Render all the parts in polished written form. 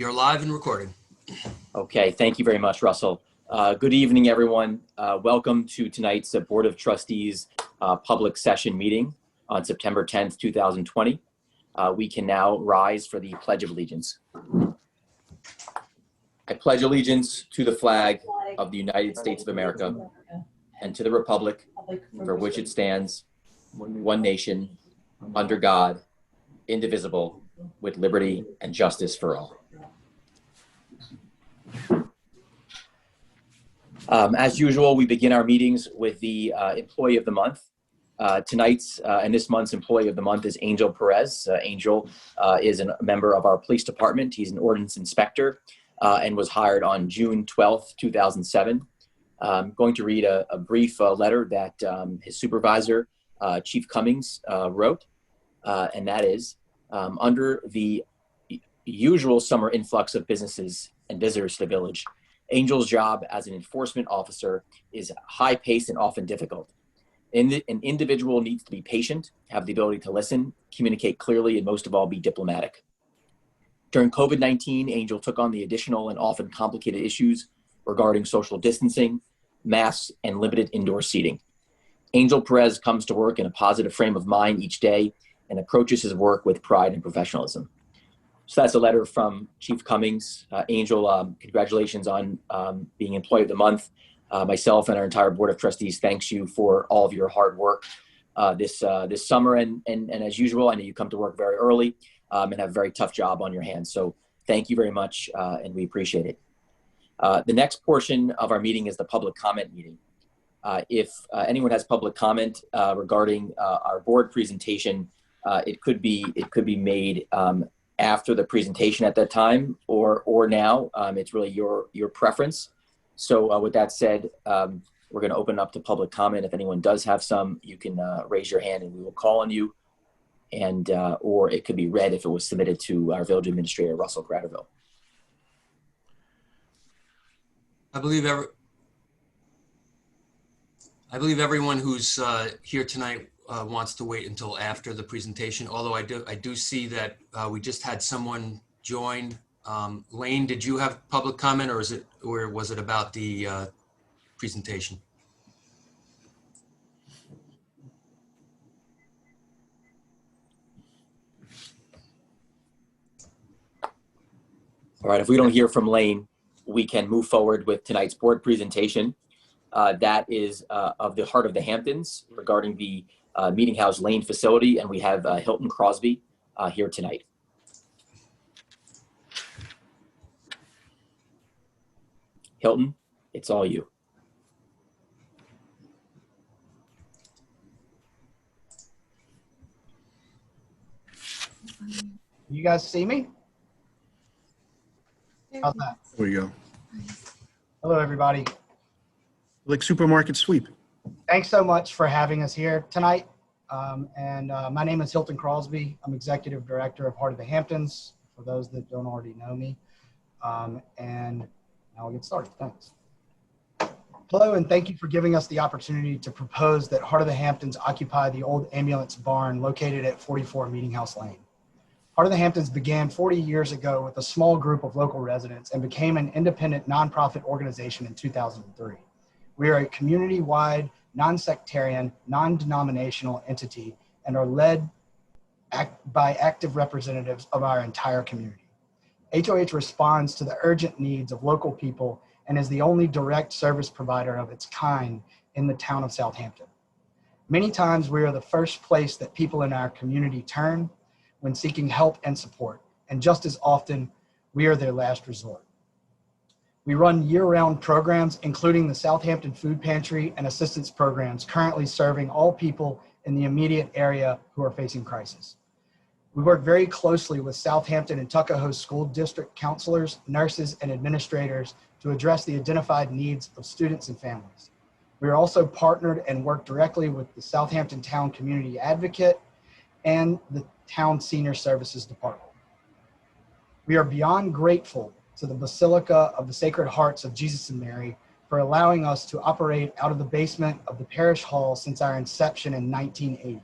You're live and recording. Okay, thank you very much, Russell. Good evening, everyone. Welcome to tonight's Board of Trustees public session meeting on September 10th, 2020. We can now rise for the Pledge of Allegiance. I pledge allegiance to the flag of the United States of America and to the republic for which it stands, one nation, under God, indivisible, with liberty and justice for all. As usual, we begin our meetings with the Employee of the Month. Tonight's and this month's Employee of the Month is Angel Perez. Angel is a member of our police department. He's an ordnance inspector and was hired on June 12th, 2007. I'm going to read a brief letter that his supervisor, Chief Cummings, wrote, and that is, under the usual summer influx of businesses and visitors to the village, Angel's job as an enforcement officer is high-paced and often difficult. An individual needs to be patient, have the ability to listen, communicate clearly, and most of all, be diplomatic. During COVID-19, Angel took on the additional and often complicated issues regarding social distancing, masks, and limited indoor seating. Angel Perez comes to work in a positive frame of mind each day and approaches his work with pride and professionalism. So that's a letter from Chief Cummings. Angel, congratulations on being Employee of the Month. Myself and our entire Board of Trustees thanks you for all of your hard work this summer. And as usual, I know you come to work very early and have a very tough job on your hands. So thank you very much, and we appreciate it. The next portion of our meeting is the public comment meeting. If anyone has public comment regarding our board presentation, it could be made after the presentation at that time or now. It's really your preference. So with that said, we're going to open up to public comment. If anyone does have some, you can raise your hand and we will call on you. And or it could be read if it was submitted to our village administrator, Russell Gratterville. I believe everyone who's here tonight wants to wait until after the presentation. Although I do see that we just had someone join. Lane, did you have public comment, or was it about the presentation? All right, if we don't hear from Lane, we can move forward with tonight's board presentation. That is of the Heart of the Hamptons regarding the Meeting House Lane facility, and we have Hilton Crosby here tonight. Hilton, it's all you. You guys see me? How's that? There we go. Hello, everybody. Like supermarket sweep. Thanks so much for having us here tonight. My name is Hilton Crosby. I'm Executive Director of Heart of the Hamptons, for those that don't already know me. And now we'll get started. Thanks. Hello, and thank you for giving us the opportunity to propose that Heart of the Hamptons occupy the old ambulance barn located at 44 Meeting House Lane. Heart of the Hamptons began 40 years ago with a small group of local residents and became an independent nonprofit organization in 2003. We are a community-wide, non-sectarian, non-denominational entity and are led by active representatives of our entire community. HOH responds to the urgent needs of local people and is the only direct service provider of its kind in the town of Southampton. Many times we are the first place that people in our community turn when seeking help and support, and just as often, we are their last resort. We run year-round programs, including the Southampton Food Pantry and assistance programs, currently serving all people in the immediate area who are facing crisis. We work very closely with Southampton and Tuckahoe School District counselors, nurses, and administrators to address the identified needs of students and families. We are also partnered and work directly with the Southampton Town Community Advocate and the Town Senior Services Department. We are beyond grateful to the Basilica of the Sacred Hearts of Jesus and Mary for allowing us to operate out of the basement of the parish hall since our inception in 1980.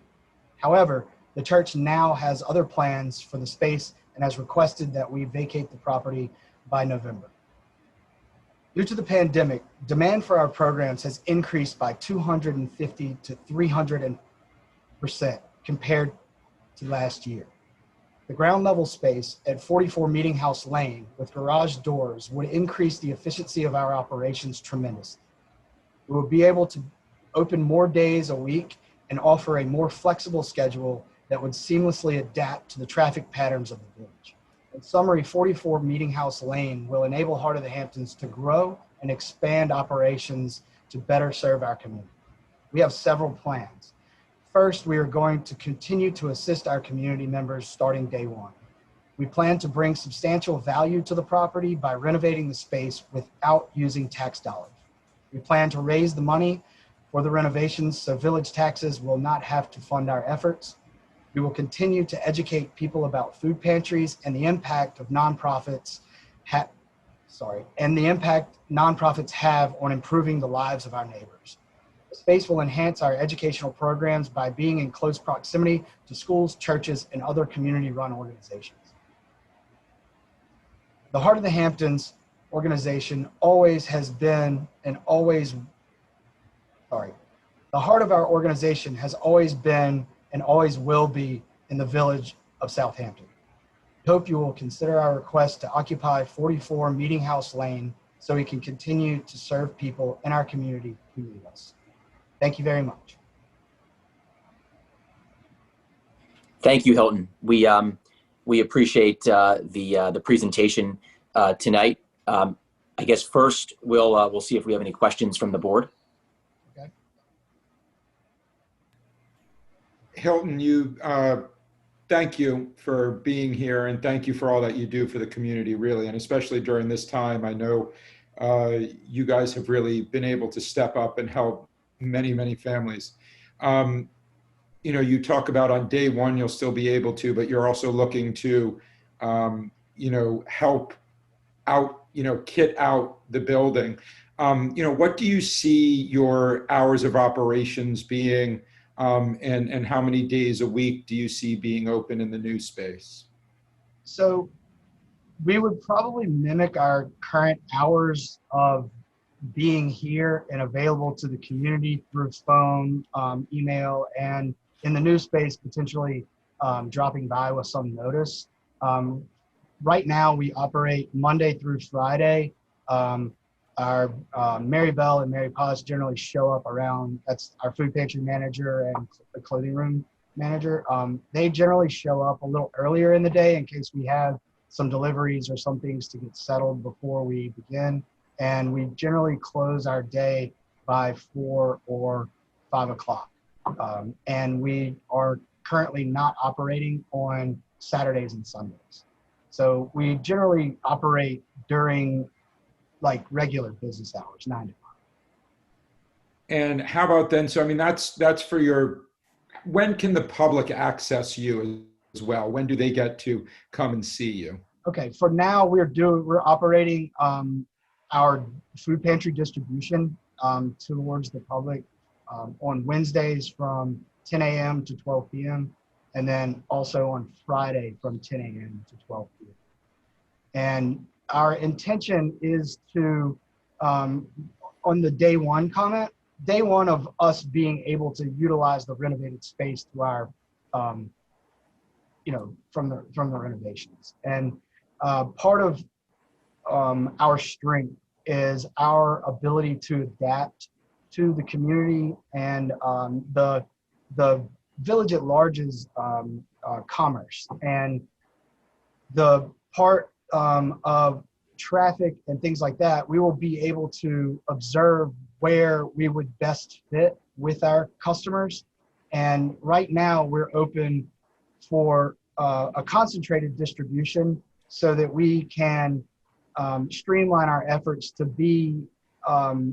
However, the church now has other plans for the space and has requested that we vacate the property by November. Due to the pandemic, demand for our programs has increased by 250 to 300% compared to last year. The ground level space at 44 Meeting House Lane with garage doors would increase the efficiency of our operations tremendously. We will be able to open more days a week and offer a more flexible schedule that would seamlessly adapt to the traffic patterns of the village. In summary, 44 Meeting House Lane will enable Heart of the Hamptons to grow and expand operations to better serve our community. We have several plans. First, we are going to continue to assist our community members starting day one. We plan to bring substantial value to the property by renovating the space without using tax dollars. We plan to raise the money for the renovations so village taxes will not have to fund our efforts. We will continue to educate people about food pantries and the impact of nonprofits have on improving the lives of our neighbors. The space will enhance our educational programs by being in close proximity to schools, churches, and other community-run organizations. The Heart of the Hamptons organization the heart of our organization has always been and always will be in the village of Southampton. We hope you will consider our request to occupy 44 Meeting House Lane so we can continue to serve people in our community who need us. Thank you very much. Thank you, Hilton. We appreciate the presentation tonight. I guess first we'll see if we have any questions from the board. Okay. Hilton, thank you for being here, and thank you for all that you do for the community, really, and especially during this time. I know you guys have really been able to step up and help many, many families. You talk about on day one you'll still be able to, but you're also looking to, help out, kit out the building. What do you see your hours of operations being, and how many days a week do you see being open in the new space? So we would probably mimic our current hours of being here and available to the community through phone, email, and in the new space, potentially dropping by with some notice. Right now, we operate Monday through Friday. Our Mary Bell and Mary Paz generally show up around, that's our food pantry manager and the clothing room manager. They generally show up a little earlier in the day in case we have some deliveries or some things to get settled before we begin. And we generally close our day by 4 or 5 o'clock. And we are currently not operating on Saturdays and Sundays. So we generally operate during like regular business hours, 9 to 5. And how about then, so I mean, that's for when can the public access you as well? When do they get to come and see you? Okay, for now we're operating our food pantry distribution towards the public on Wednesdays from 10 a.m. to 12 p.m. and then also on Friday from 10 a.m. to 12 p.m. And our intention is to, on the day one comment, day one of us being able to utilize the renovated space to our, from the renovations. And part of our strength is our ability to adapt to the community and the village at large's commerce. And the part of traffic and things like that, we will be able to observe where we would best fit with our customers. And right now we're open for a concentrated distribution so that we can streamline our efforts to be,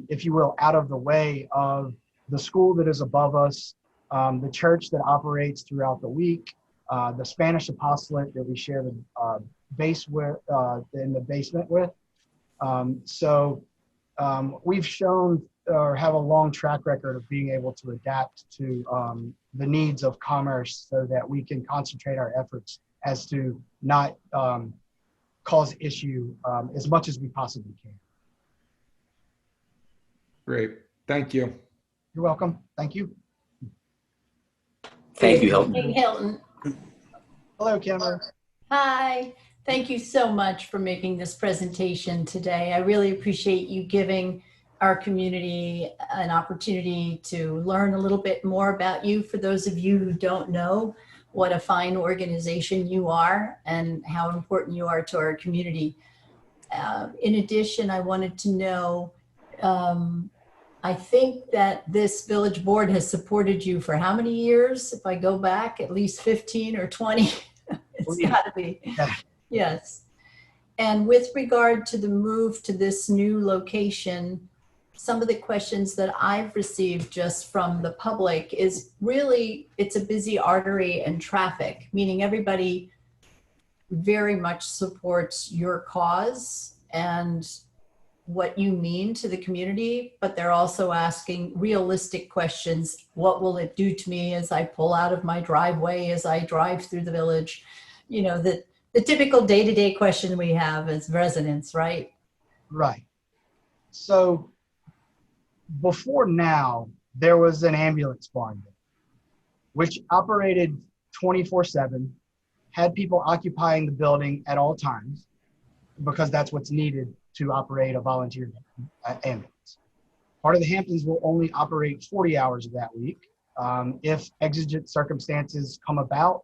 if you will, out of the way of the school that is above us, the church that operates throughout the week, the Spanish apostolate that we share the base with, in the basement with. We've shown or have a long track record of being able to adapt to the needs of commerce so that we can concentrate our efforts as to not cause issue as much as we possibly can. Great. Thank you. You're welcome. Thank you. Thank you, Hilton. Hey, Hilton. Hello, Kimber. Hi. Thank you so much for making this presentation today. I really appreciate you giving our community an opportunity to learn a little bit more about you. For those of you who don't know what a fine organization you are and how important you are to our community. In addition, I wanted to know, I think that this village board has supported you for how many years? If I go back, at least 15 or 20, it's gotta be. Yeah. Yes. And with regard to the move to this new location, some of the questions that I've received just from the public is really, it's a busy artery and traffic, meaning everybody very much supports your cause and what you mean to the community, but they're also asking realistic questions. What will it do to me as I pull out of my driveway, as I drive through the village? You know, the typical day-to-day question we have as residents, right? Right. So before now, there was an ambulance barn there, which operated 24/7, had people occupying the building at all times because that's what's needed to operate a volunteer ambulance. Part of the Hamptons will only operate 40 hours of that week. If exigent circumstances come about,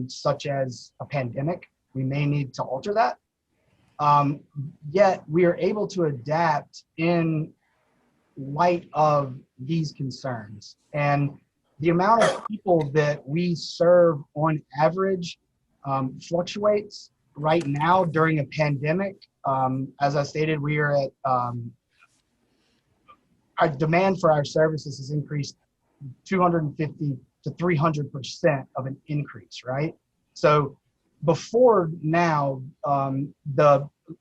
such as a pandemic, we may need to alter that. Yet we are able to adapt in light of these concerns. And the amount of people that we serve on average fluctuates. Right now during a pandemic, as I stated, we are at, our demand for our services has increased 250 to 300% of an increase, right? So before now,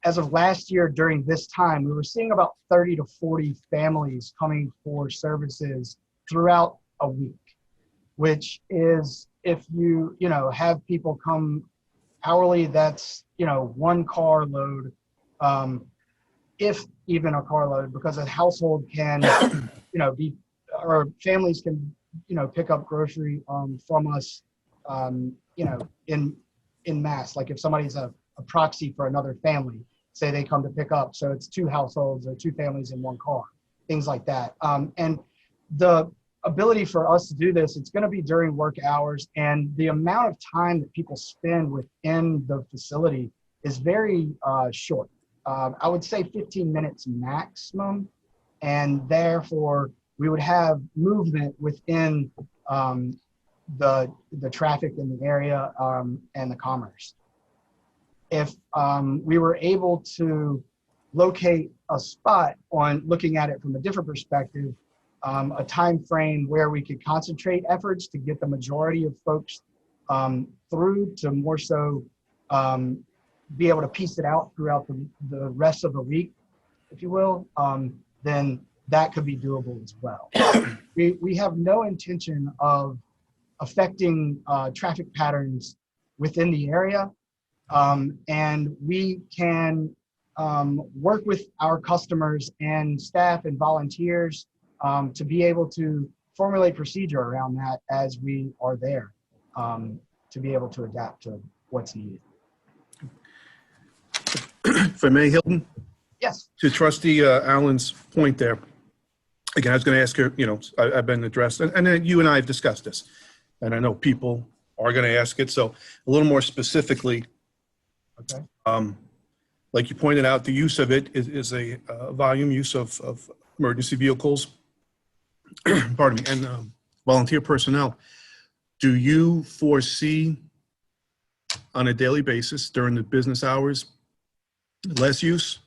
as of last year during this time, we were seeing about 30 to 40 families coming for services throughout a week, which is, if you have people come hourly, that's, one car load, if even a carload, because a household can, be, or families can, pick up grocery from us, in mass. Like if somebody's a proxy for another family, say they come to pick up, so it's two households or two families in one car, things like that. And the ability for us to do this, it's going to be during work hours, and the amount of time that people spend within the facility is very short. I would say 15 minutes maximum, and therefore we would have movement within the traffic in the area and the commerce. If we were able to locate a spot on looking at it from a different perspective, a time frame where we could concentrate efforts to get the majority of folks through, to more so be able to piece it out throughout the rest of the week, if you will, then that could be doable as well. We have no intention of affecting traffic patterns within the area, and we can work with our customers and staff and volunteers to be able to formulate procedure around that as we are there, to be able to adapt to what's needed. If I may, Hilton, Yes. to Trustee Allen's point there, again, I was going to ask her, I've been addressed, and then you and I have discussed this, and I know people are going to ask it. So a little more specifically, Okay. like you pointed out, the use of it is a volume use of emergency vehicles, pardon me, and volunteer personnel. Do you foresee on a daily basis during the business hours less use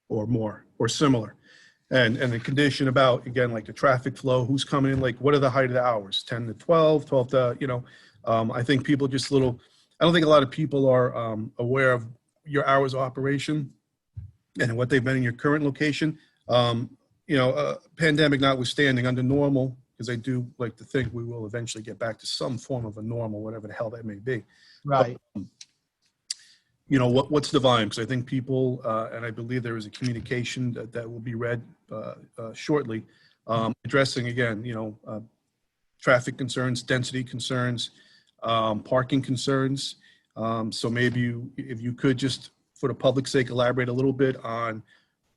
or more or similar? And the condition about, again, like the traffic flow, who's coming in, like what are the height of the hours, 10 to 12, 12 to, I think people just I don't think a lot of people are aware of your hours of operation and what they've been in your current location. Pandemic notwithstanding, under normal because I do like to think we will eventually get back to some form of a normal, whatever the hell that may be. Right. You know, what's the volume? Because I think people, and I believe there is a communication that will be read shortly, addressing again, you know, traffic concerns, density concerns, parking concerns. So maybe if you could just, for the public's sake, elaborate a little bit on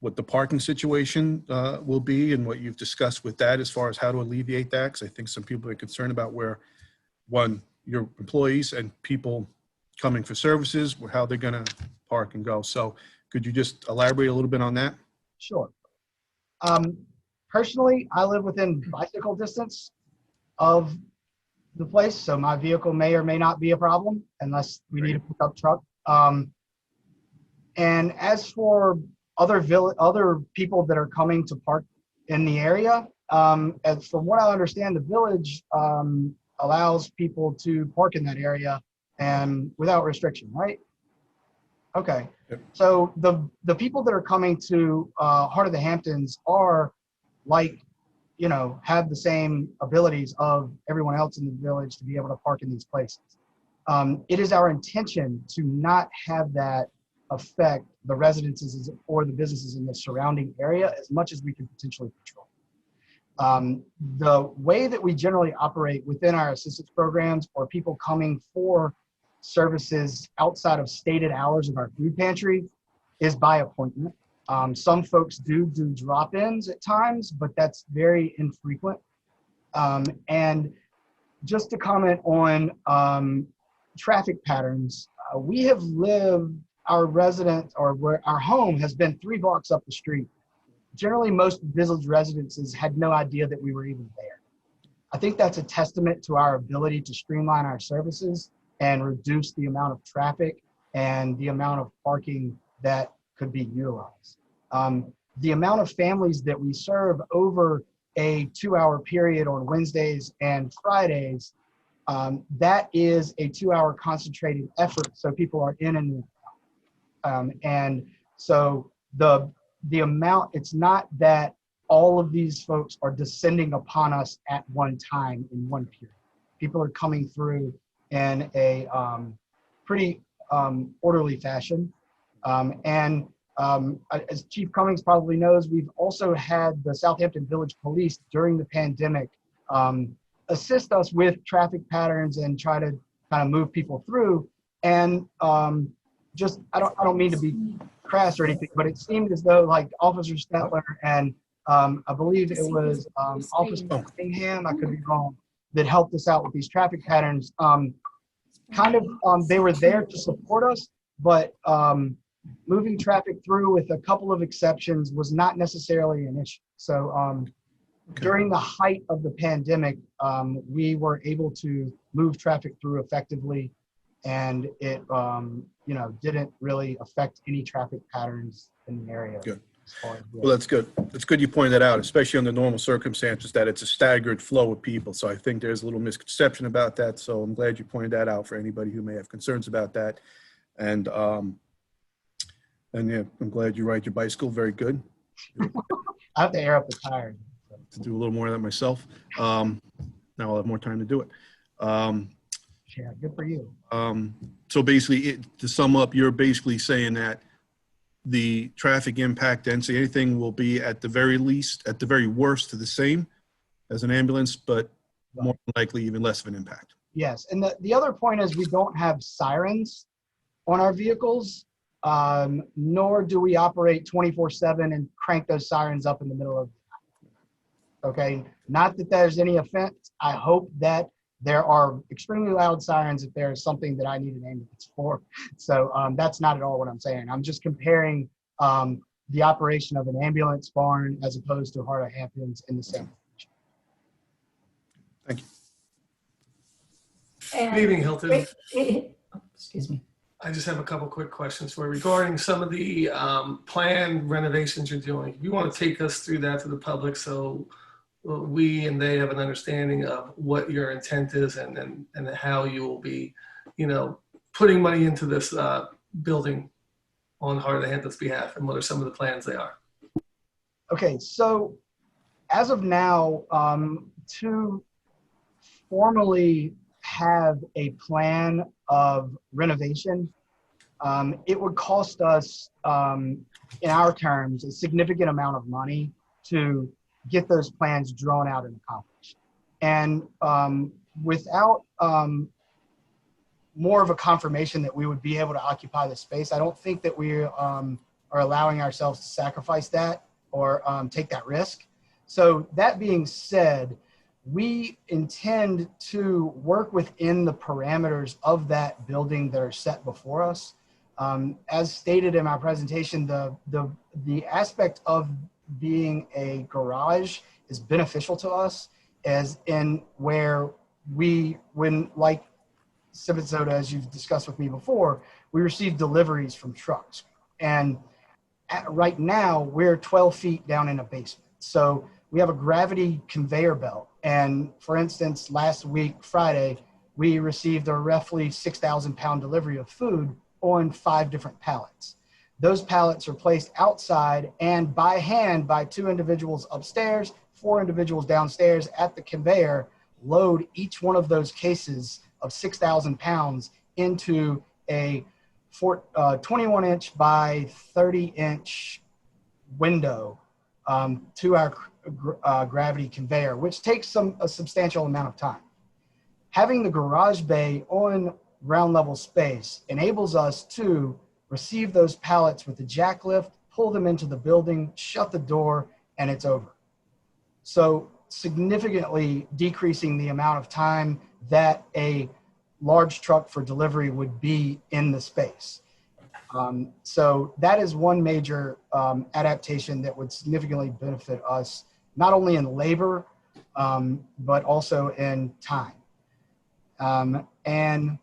what the parking situation will be and what you've discussed with that as far as how to alleviate that. Because I think some people are concerned about where, one, your employees and people coming for services, how they're going to park and go. So could you just elaborate a little bit on that? Sure. Personally, I live within bicycle distance of the place, so my vehicle may or may not be a problem unless we need a pickup truck. And as for other people that are coming to park in the area, as from what I understand, the village allows people to park in that area and without restriction, right? Okay. Yep. So the people that are coming to Heart of the Hamptons are like, you know, have the same abilities of everyone else in the village to be able to park in these places. It is our intention to not have that affect the residences or the businesses in the surrounding area as much as we can potentially control. The way that we generally operate within our assistance programs or people coming for services outside of stated hours of our food pantry is by appointment. Some folks do drop-ins at times, but that's very infrequent. And just to comment on traffic patterns, we have lived, our residence or where our home has been 3 blocks up the street. Generally, most village residences had no idea that we were even there. I think that's a testament to our ability to streamline our services and reduce the amount of traffic and the amount of parking that could be utilized. The amount of families that we serve over a 2-hour period on Wednesdays and Fridays, that is a 2-hour concentrated effort, so people are in and out. And so the amount, it's not that all of these folks are descending upon us at one time in one period. People are coming through in a pretty orderly fashion. And as Chief Cummings probably knows, we've also had the Southampton Village Police during the pandemic assist us with traffic patterns and try to kind of move people through. And just, I don't mean to be crass or anything, but it seemed as though like Officer Stetler and I believe it was Officer Cunningham, I could be wrong, that helped us out with these traffic patterns. They were there to support us, but moving traffic through with a couple of exceptions was not necessarily an issue. So during the height of the pandemic, we were able to move traffic through effectively, and it didn't really affect any traffic patterns in the area. Good. Well, that's good. It's good you pointed that out, especially under normal circumstances, that it's a staggered flow of people. So I think there's a little misconception about that. So I'm glad you pointed that out for anybody who may have concerns about that. And yeah, I'm glad you ride your bicycle. Very good. I have to air up the tires. To do a little more of that myself. Now I'll have more time to do it. Yeah, good for you. So basically, to sum up, you're basically saying that the traffic impact density, anything will be at the very least, at the very worst, the same as an ambulance, but more than likely even less of an impact. Yes, and the other point is we don't have sirens on our vehicles, nor do we operate 24/7 and crank those sirens up in the middle of the night. Okay, not that there's any offense. I hope that there are extremely loud sirens if there is something that I need an ambulance for. So that's not at all what I'm saying. I'm just comparing the operation of an ambulance barn as opposed to Heart of Hamptons in the same. Thank you. And Good evening, Hilton. excuse me. I just have a couple quick questions for you regarding some of the planned renovations you're doing. If you want to take us through that to the public so we and they have an understanding of what your intent is and how you will be, putting money into this building on Heart of the Hamptons' behalf, and what are some of the plans they are? Okay, so as of now, to formally have a plan of renovation, it would cost us, in our terms, a significant amount of money to get those plans drawn out and accomplished. And without more of a confirmation that we would be able to occupy the space, I don't think that we are allowing ourselves to sacrifice that or take that risk. So that being said, we intend to work within the parameters of that building that are set before us. As stated in my presentation, the aspect of being a garage is beneficial to us, as in where when like Sip and Soda, as you've discussed with me before, we receive deliveries from trucks. And right now, we're 12 feet down in a basement. So we have a gravity conveyor belt. And for instance, last week, Friday, we received a roughly 6,000 pound delivery of food on 5 different pallets. Those pallets are placed outside and by hand by 2 individuals upstairs, 4 individuals downstairs at the conveyor, load each one of those cases of 6,000 pounds into a 21-inch by 30-inch window to our gravity conveyor, which takes a substantial amount of time. Having the garage bay on ground level space enables us to receive those pallets with the jack lift, pull them into the building, shut the door, and it's over. So significantly decreasing the amount of time that a large truck for delivery would be in the space. So that is one major adaptation that would significantly benefit us, not only in labor, but also in time. And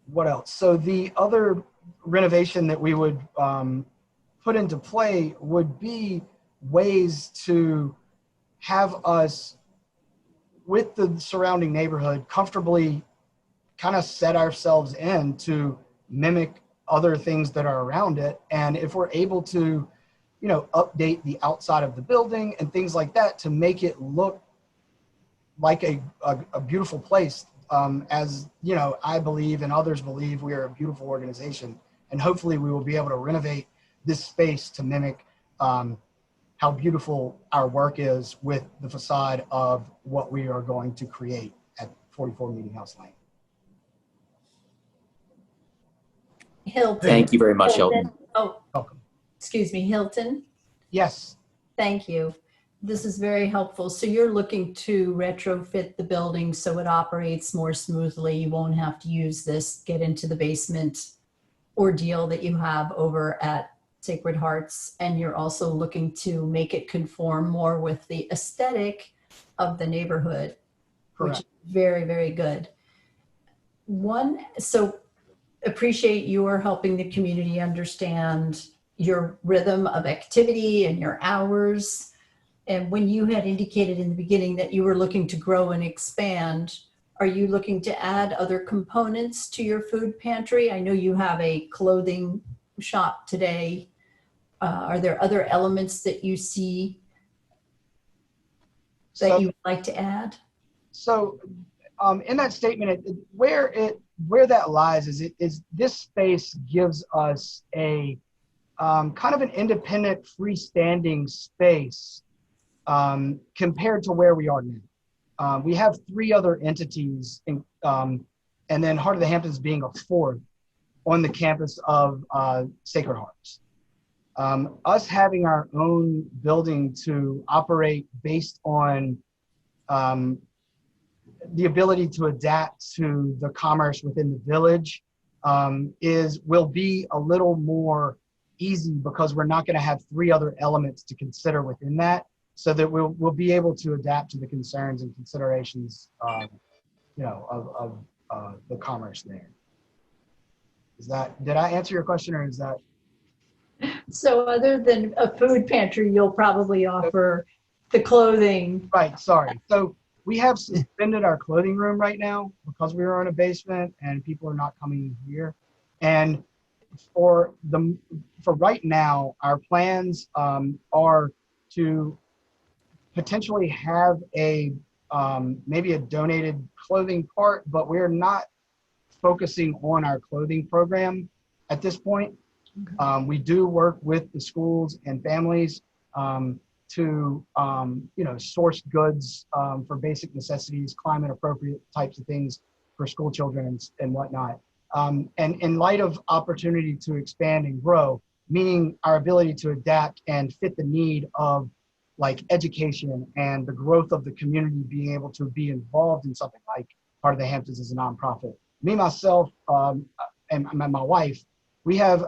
what else? So the other renovation that we would put into play would be ways to have us, with the surrounding neighborhood, comfortably kind of set ourselves in to mimic other things that are around it. And if we're able to, update the outside of the building and things like that to make it look like a beautiful place, as I believe and others believe we are a beautiful organization, and hopefully we will be able to renovate this space to mimic how beautiful our work is with the facade of what we are going to create at 44 Meeting House Lane. Hilton. Thank you very much, Hilton. Oh, Welcome. excuse me, Hilton. Yes. Thank you. This is very helpful. So you're looking to retrofit the building so it operates more smoothly. You won't have to use this get into the basement ordeal that you have over at Sacred Hearts. And you're also looking to make it conform more with the aesthetic of the neighborhood, Correct. which is very, very good. So appreciate your helping the community understand your rhythm of activity and your hours. And when you had indicated in the beginning that you were looking to grow and expand, are you looking to add other components to your food pantry? I know you have a clothing shop today. Are there other elements that you see that you would like to add? So in that statement, where that lies is this space gives us a kind of an independent freestanding space compared to where we are now. We have 3 other entities, and then Heart of the Hamptons being a 4th on the campus of Sacred Hearts. Us having our own building to operate based on the ability to adapt to the commerce within the village will be a little more easy, because we're not going to have 3 other elements to consider within that, so that we'll be able to adapt to the concerns and considerations of the commerce there. Did I answer your question, or is that? So other than a food pantry, you'll probably offer the clothing. Right, sorry. So we have suspended our clothing room right now because we are in a basement and people are not coming here. And for right now, our plans are to potentially have a maybe a donated clothing part, but we're not focusing on our clothing program at this point. We do work with the schools and families to source goods for basic necessities, climate appropriate types of things for school children and whatnot. And in light of opportunity to expand and grow, meaning our ability to adapt and fit the need of like education and the growth of the community being able to be involved in something like Heart of the Hamptons as a nonprofit. Me, myself, and my wife, we have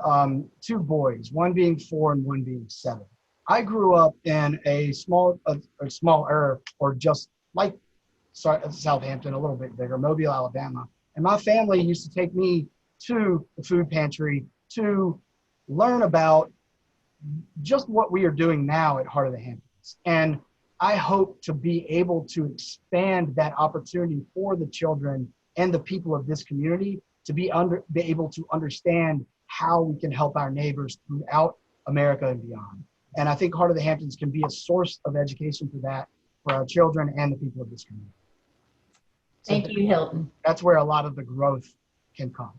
2 boys, one being 4 and one being 7. I grew up in a smaller, or just like Southampton, a little bit bigger, Mobile, Alabama. And my family used to take me to the food pantry to learn about just what we are doing now at Heart of the Hamptons. And I hope to be able to expand that opportunity for the children and the people of this community to be able to understand how we can help our neighbors throughout America and beyond. And I think Heart of the Hamptons can be a source of education for that, for our children and the people of this community. So Thank you, Hilton. that's where a lot of the growth can come.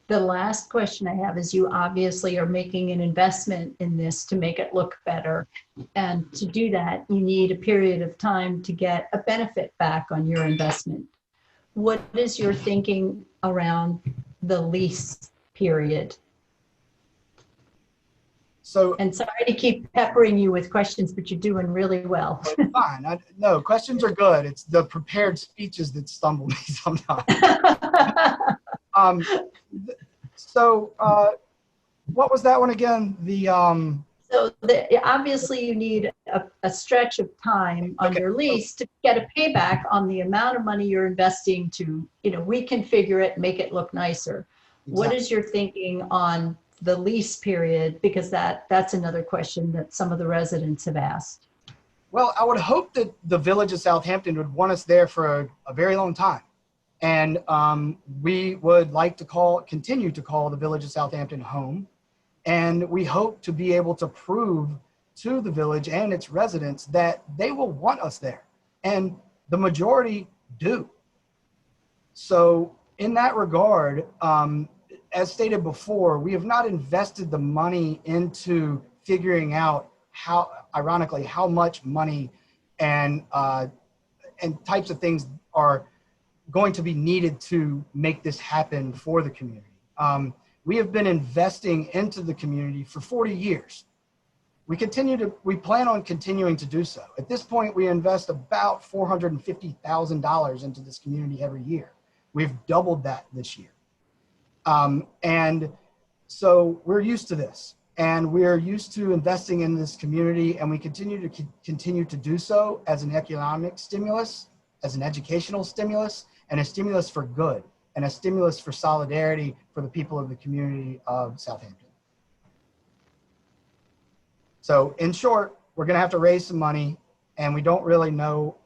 The last question I have is, you obviously are making an investment in this to make it look better. And to do that, you need a period of time to get a benefit back on your investment. What is your thinking around the lease period? So And sorry to keep peppering you with questions, but you're doing really well. fine. No, questions are good. It's the prepared speeches that stumble me sometimes. What was that one again? Obviously you need a stretch of time on your lease to get a payback on the amount of money you're investing to, reconfigure it, make it look nicer. Exactly. What is your thinking on the lease period? Because that's another question that some of the residents have asked. Well, I would hope that the Village of Southampton would want us there for a very long time. And we would like to continue to call the Village of Southampton home. And we hope to be able to prove to the village and its residents that they will want us there. And the majority do. So in that regard, as stated before, we have not invested the money into figuring out how much money and types of things are going to be needed to make this happen for the community. We have been investing into the community for 40 years. We plan on continuing to do so. At this point, we invest about $450,000 into this community every year. We've doubled that this year. And so we're used to this, and we're used to investing in this community, and we continue to do so as an economic stimulus, as an educational stimulus, and a stimulus for good, and a stimulus for solidarity for the people of the community of Southampton. So in short, we're gonna have to raise some money, and we don't really know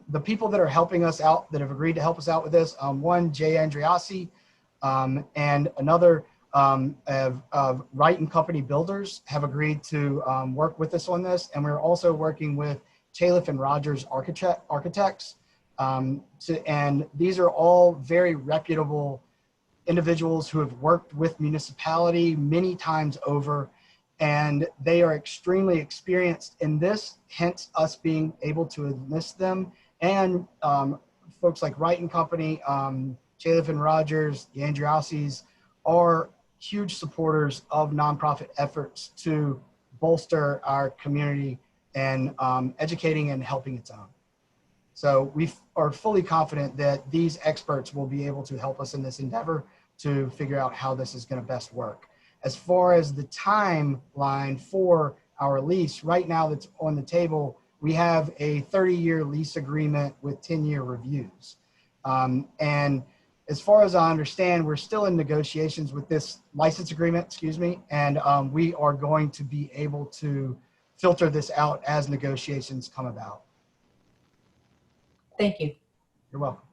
the people that are helping us out, that have agreed to help us out with this. One, Jay Andriassi, and another of Wright and Company Builders have agreed to work with us on this. And we're also working with Chalif and Rogers Architects. And these are all very reputable individuals who have worked with municipality many times over, and they are extremely experienced in this, hence us being able to enlist them. And folks like Wright and Company, Chalif and Rogers, the Andriasis are huge supporters of nonprofit efforts to bolster our community and educating and helping its own. So we are fully confident that these experts will be able to help us in this endeavor to figure out how this is going to best work. As far as the timeline for our lease, right now that's on the table, we have a 30-year lease agreement with 10-year reviews. And as far as I understand, we're still in negotiations with this license agreement, and we are going to be able to filter this out as negotiations come about. Thank you. You're welcome.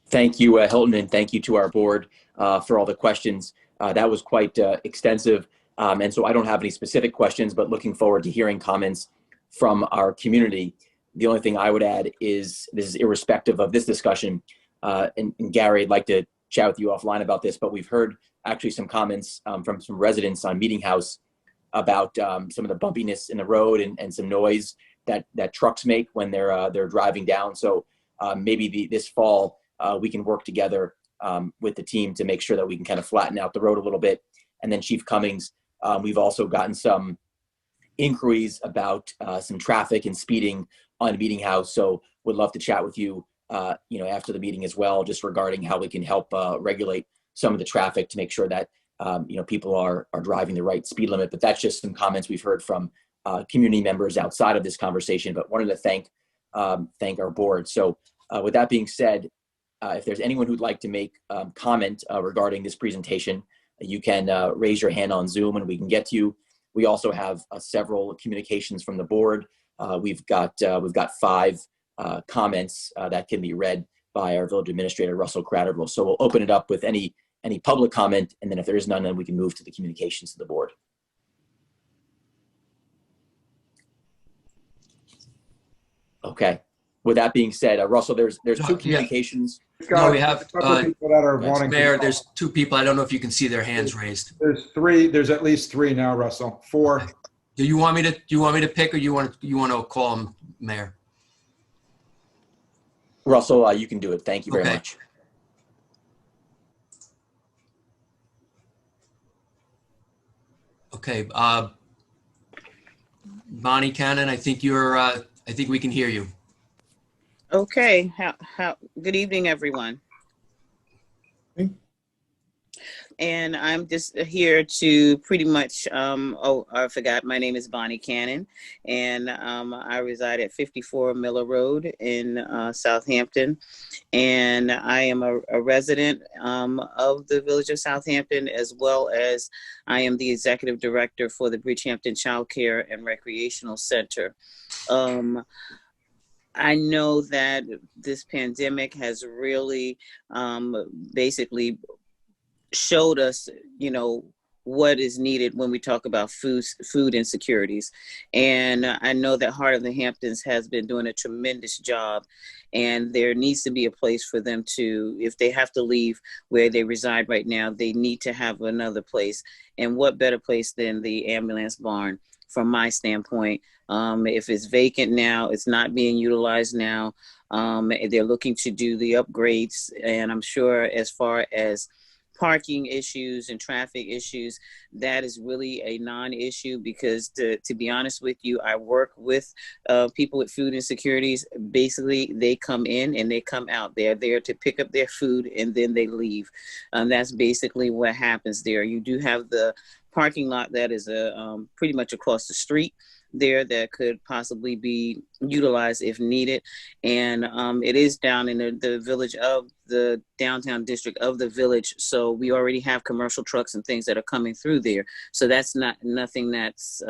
Thank you, Hilton, and thank you to our board for all the questions. That was quite extensive. And so I don't have any specific questions, but looking forward to hearing comments from our community. The only thing I would add is, this is irrespective of this discussion, and Gary, I'd like to chat with you offline about this, but we've heard actually some comments from some residents on Meeting House about some of the bumpiness in the road and some noise that trucks make when they're driving down. So maybe this fall we can work together with the team to make sure that we can kind of flatten out the road a little bit. And then Chief Cummings, we've also gotten some inquiries about some traffic and speeding on Meeting House. So would love to chat with you, after the meeting as well, just regarding how we can help regulate some of the traffic to make sure that people are driving the right speed limit. But that's just some comments we've heard from community members outside of this conversation, but wanted to thank our board. So with that being said, if there's anyone who'd like to make comment regarding this presentation, you can raise your hand on Zoom and we can get to you. We also have several communications from the board. We've got 5 comments that can be read by our village administrator, Russell Cratterville. So we'll open it up with any public comment, and then if there is none, then we can move to the communications to the board. Okay. With that being said, Russell, there's 2 communications. No, we have, a couple people that are wanting Mayor, to there's 2 people. I don't know if you can see their hands raised. There's 3. There's at least 3 now, Russell. 4. Do you want me to pick, or you want to call them, Mayor? Russell, you can do it. Thank you very much. Okay. Bonnie Cannon, I think we can hear you. Okay. Good evening, everyone. And I'm just here to pretty much, I forgot, my name is Bonnie Cannon, and I reside at 54 Miller Road in Southampton. And I am a resident of the Village of Southampton, as well as I am the executive director for the Bridgehampton Child Care and Recreational Center. I know that this pandemic has really basically showed us, what is needed when we talk about food insecurities. And I know that Heart of the Hamptons has been doing a tremendous job, and there needs to be a place for them to, if they have to leave where they reside right now, they need to have another place. And what better place than the ambulance barn, from my standpoint. If it's vacant now, it's not being utilized now. They're looking to do the upgrades, and I'm sure as far as parking issues and traffic issues, that is really a non-issue, because to be honest with you, I work with people with food insecurities. Basically, they come in and they come out. They're there to pick up their food and then they leave. That's basically what happens there. You do have the parking lot that is pretty much across the street there that could possibly be utilized if needed. And it is down in the village of the downtown district of the village. So we already have commercial trucks and things that are coming through there. So that's nothing that's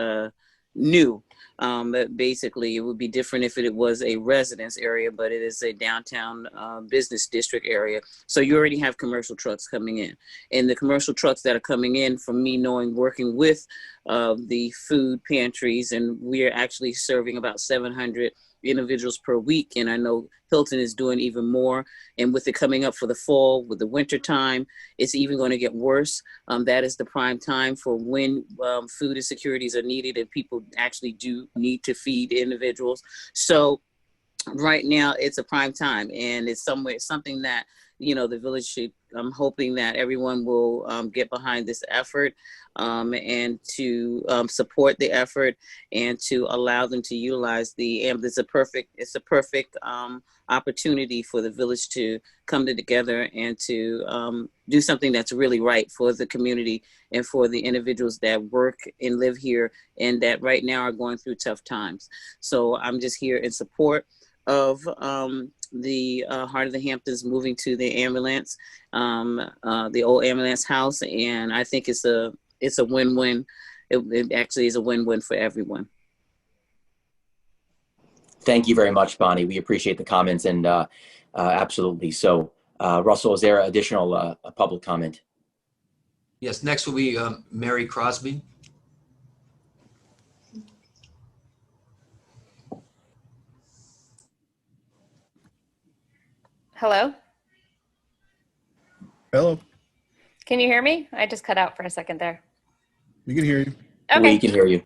new. But basically, it would be different if it was a residence area, but it is a downtown business district area. So you already have commercial trucks coming in. And the commercial trucks that are coming in, from me working with the food pantries, and we're actually serving about 700 individuals per week. And I know Hilton is doing even more. And with it coming up for the fall, with the winter time, it's even going to get worse. That is the prime time for when food insecurities are needed, and people actually do need to feed individuals. So right now it's a prime time, and it's something that, the village should, I'm hoping that everyone will get behind this effort, and to support the effort, and to allow them to utilize the ambulance. It's a perfect opportunity for the village to come together and to do something that's really right for the community and for the individuals that work and live here, and that right now are going through tough times. So I'm just here in support of the Heart of the Hamptons moving to the ambulance, the old ambulance house, and I think it's a win-win. It actually is a win-win for everyone. Thank you very much, Bonnie. We appreciate the comments, and absolutely. So, Russell, is there additional public comment? Yes, next will be Mary Crosby. Hello? Hello, Can you hear me? I just cut out for a second there. we can hear you. We Okay. can hear you.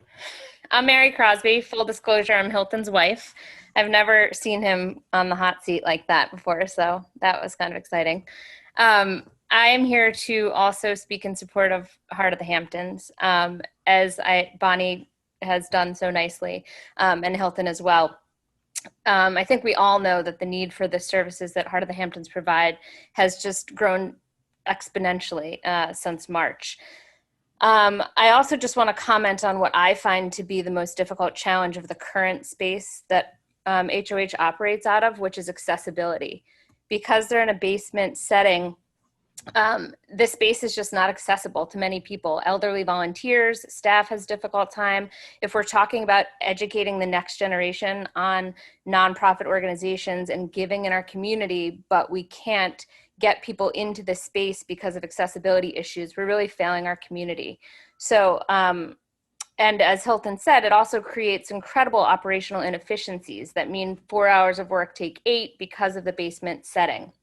I'm Mary Crosby. Full disclosure, I'm Hilton's wife. I've never seen him on the hot seat like that before, so that was kind of exciting. I am here to also speak in support of Heart of the Hamptons, as Bonnie has done so nicely, and Hilton as well. I think we all know that the need for the services that Heart of the Hamptons provide has just grown exponentially since March. I also just want to comment on what I find to be the most difficult challenge of the current space that HOH operates out of, which is accessibility. Because they're in a basement setting, this space is just not accessible to many people. Elderly volunteers, staff has difficult time. If we're talking about educating the next generation on nonprofit organizations and giving in our community, but we can't get people into this space because of accessibility issues, we're really failing our community. So, and as Hilton said, it also creates incredible operational inefficiencies that mean 4 hours of work take 8 because of the basement setting.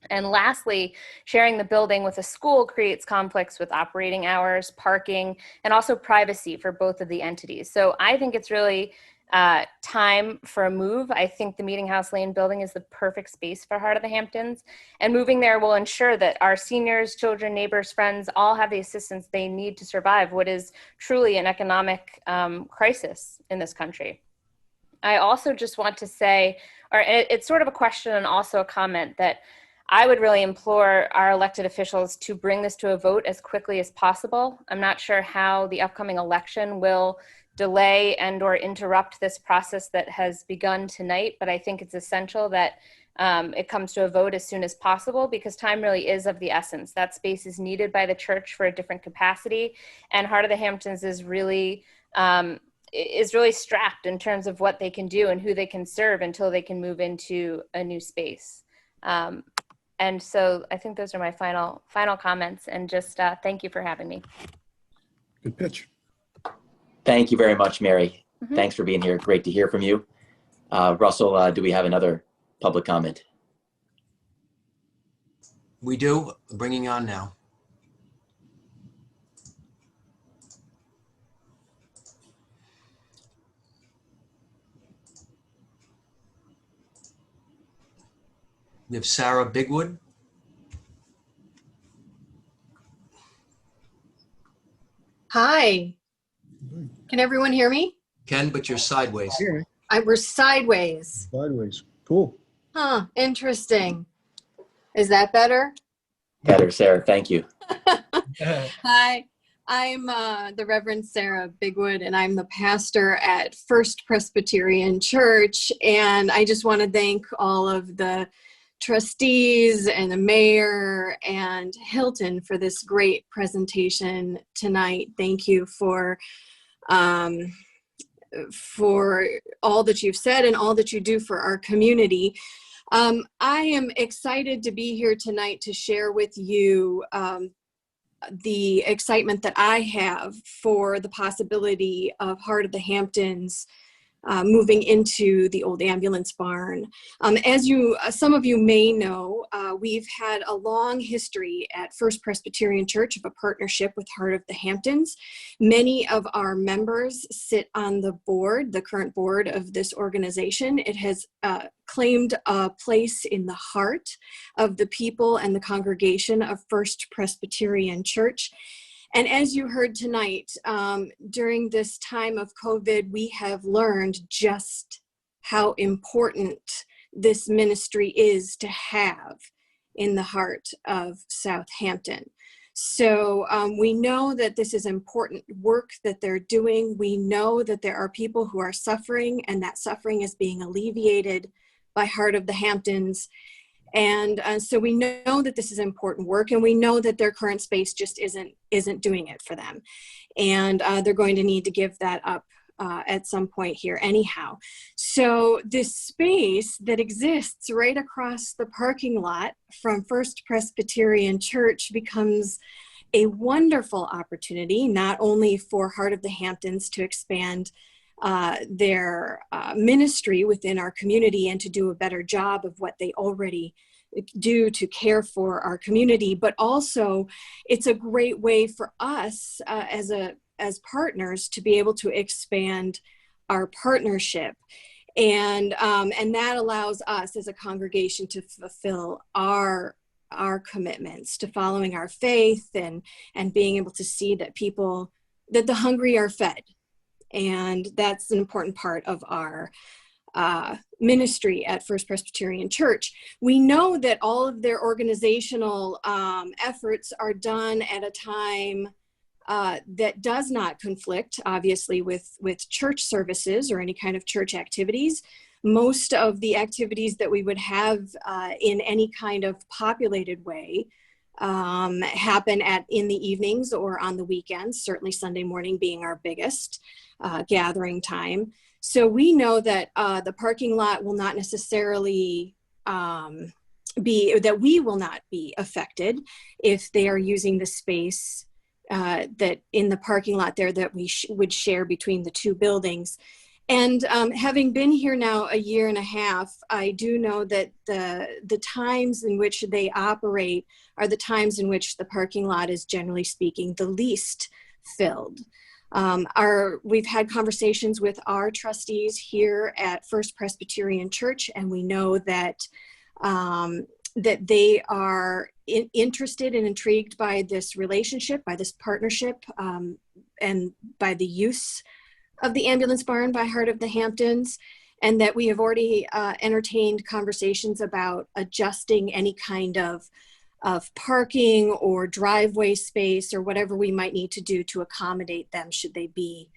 And lastly, sharing the building with a school creates conflicts with operating hours, parking, and also privacy for both of the entities. So I think it's really time for a move. I think the Meeting House Lane building is the perfect space for Heart of the Hamptons. And moving there will ensure that our seniors, children, neighbors, friends all have the assistance they need to survive what is truly an economic crisis in this country. I also just want to say, or it's sort of a question and also a comment, that I would really implore our elected officials to bring this to a vote as quickly as possible. I'm not sure how the upcoming election will delay and or interrupt this process that has begun tonight, but I think it's essential that it comes to a vote as soon as possible, because time really is of the essence. That space is needed by the church for a different capacity, and Heart of the Hamptons is really strapped in terms of what they can do and who they can serve until they can move into a new space. And so I think those are my final comments, and just thank you for having me. Good pitch. Thank you very much, Mary. Mhm. Thanks for being here. Great to hear from you. Russell, do we have another public comment? We do. Bringing on now. We have Sarah Bigwood. Hi. Can everyone hear me? Ken, but you're sideways. Here, We're sideways. sideways. Cool. Huh, interesting. Is that better? Better, Sarah. Thank you. Hi, I'm the Reverend Sarah Bigwood, and I'm the pastor at First Presbyterian Church. And I just want to thank all of the trustees and the mayor and Hilton for this great presentation tonight. Thank you for all that you've said and all that you do for our community. I am excited to be here tonight to share with you the excitement that I have for the possibility of Heart of the Hamptons moving into the old ambulance barn. As some of you may know, we've had a long history at First Presbyterian Church of a partnership with Heart of the Hamptons. Many of our members sit on the board, the current board of this organization. It has claimed a place in the heart of the people and the congregation of First Presbyterian Church. And as you heard tonight, during this time of COVID, we have learned just how important this ministry is to have in the heart of Southampton. So we know that this is important work that they're doing. We know that there are people who are suffering, and that suffering is being alleviated by Heart of the Hamptons. And so we know that this is important work, and we know that their current space just isn't doing it for them. And they're going to need to give that up at some point here anyhow. So this space that exists right across the parking lot from First Presbyterian Church becomes a wonderful opportunity, not only for Heart of the Hamptons to expand their ministry within our community and to do a better job of what they already do to care for our community, but also it's a great way for us as partners to be able to expand our partnership. And that allows us as a congregation to fulfill our commitments to following our faith and being able to see that that the hungry are fed. And that's an important part of our ministry at First Presbyterian Church. We know that all of their organizational efforts are done at a time that does not conflict, obviously, with church services or any kind of church activities. Most of the activities that we would have in any kind of populated way happen in the evenings or on the weekends, certainly Sunday morning being our biggest gathering time. So we know that the parking lot will not necessarily that we will not be affected if they are using the space that in the parking lot there that we would share between the two buildings. And having been here now a year and a half, I do know that the times in which they operate are the times in which the parking lot is, generally speaking, the least filled. We've had conversations with our trustees here at First Presbyterian Church, and we know that that they are interested and intrigued by this relationship, by this partnership, and by the use of the ambulance barn by Heart of the Hamptons, and that we have already entertained conversations about adjusting any kind of parking or driveway space or whatever we might need to do to accommodate them should they be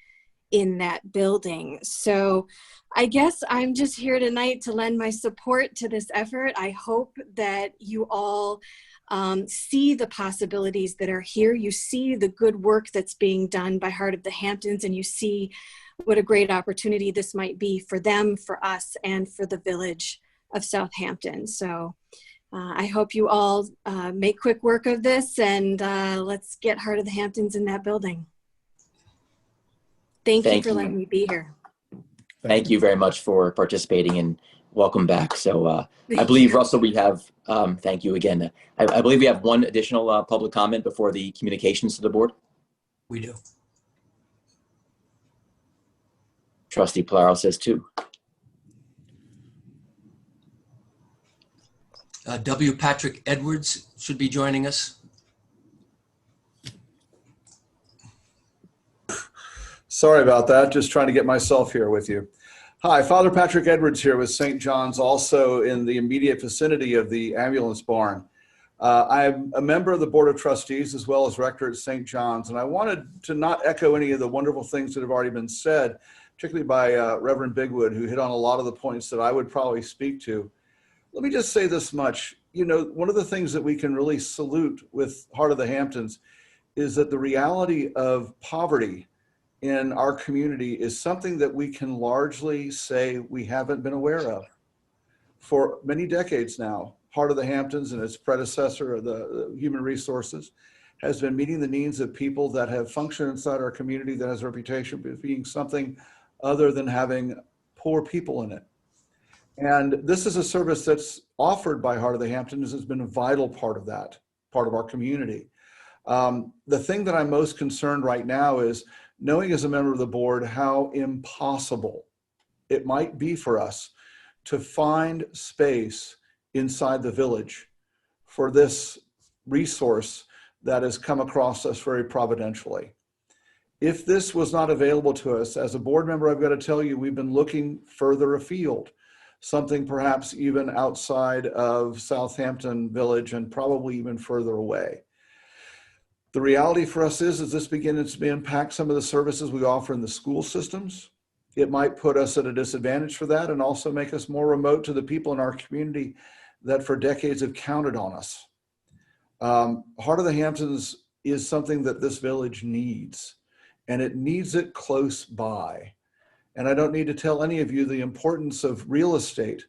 in that building. So I guess I'm just here tonight to lend my support to this effort. I hope that you all see the possibilities that are here. You see the good work that's being done by Heart of the Hamptons, and you see what a great opportunity this might be for them, for us, and for the village of Southampton. So I hope you all make quick work of this, and let's get Heart of the Hamptons in that building. Thank you for letting me be here. Thank you very much for participating, and welcome back. So I believe, Russell, we have, thank you again. I believe we have one additional public comment before the communications to the board. We do. Trustee Polaro says two. W. Patrick Edwards should be joining us. Sorry about that. Just trying to get myself here with you. Hi, Father Patrick Edwards here with St. John's, also in the immediate vicinity of the ambulance barn. I'm a member of the Board of Trustees as well as rector at St. John's, and I wanted to not echo any of the wonderful things that have already been said, particularly by Reverend Bigwood, who hit on a lot of the points that I would probably speak to. Let me just say this much. You know, one of the things that we can really salute with Heart of the Hamptons is that the reality of poverty in our community is something that we can largely say we haven't been aware of. For many decades now, Heart of the Hamptons and its predecessor, the Human Resources, has been meeting the needs of people that have functioned inside our community that has a reputation of being something other than having poor people in it. And this is a service that's offered by Heart of the Hamptons, has been a vital part of that, part of our community. The thing that I'm most concerned right now is knowing as a member of the board how impossible it might be for us to find space inside the village for this resource that has come across us very providentially. If this was not available to us, as a board member, I've got to tell you, we've been looking further afield, something perhaps even outside of Southampton Village and probably even further away. The reality for us is this begins to impact some of the services we offer in the school systems. It might put us at a disadvantage for that and also make us more remote to the people in our community that for decades have counted on us. Heart of the Hamptons is something that this village needs, and it needs it close by. And I don't need to tell any of you the importance of real estate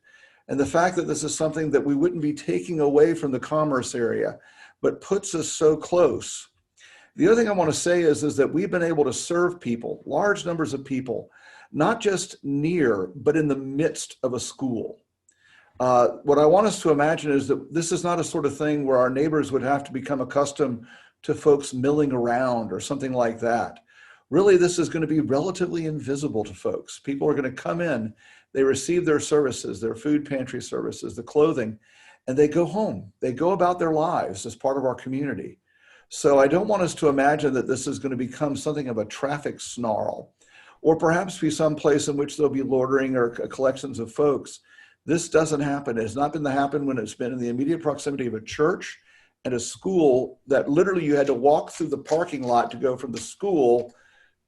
and the fact that this is something that we wouldn't be taking away from the commerce area, but puts us so close. The other thing I want to say is that we've been able to serve people, large numbers of people, not just near, but in the midst of a school. What I want us to imagine is that this is not a sort of thing where our neighbors would have to become accustomed to folks milling around or something like that. Really, this is going to be relatively invisible to folks. People are going to come in, they receive their services, their food pantry services, the clothing, and they go home. They go about their lives as part of our community. So I don't want us to imagine that this is going to become something of a traffic snarl, or perhaps be some place in which there'll be loitering or collections of folks. This doesn't happen. It has not been to happen when it's been in the immediate proximity of a church and a school that literally you had to walk through the parking lot to go from the school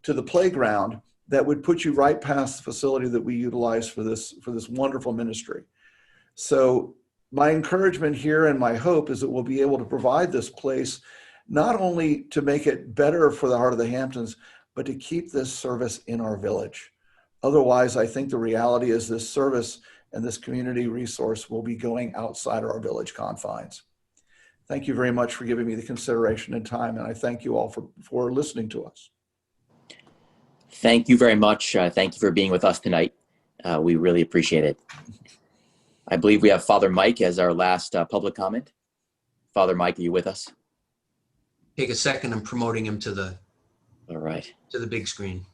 to the playground that would put you right past the facility that we utilize for this wonderful ministry. So my encouragement here and my hope is that we'll be able to provide this place not only to make it better for the Heart of the Hamptons, but to keep this service in our village. Otherwise, I think the reality is this service and this community resource will be going outside our village confines. Thank you very much for giving me the consideration and time, and I thank you all for listening to us. Thank you very much. Thank you for being with us tonight. We really appreciate it. I believe we have Father Mike as our last public comment. Father Mike, are you with us? Take a second. I'm promoting him to the All right. to the big screen.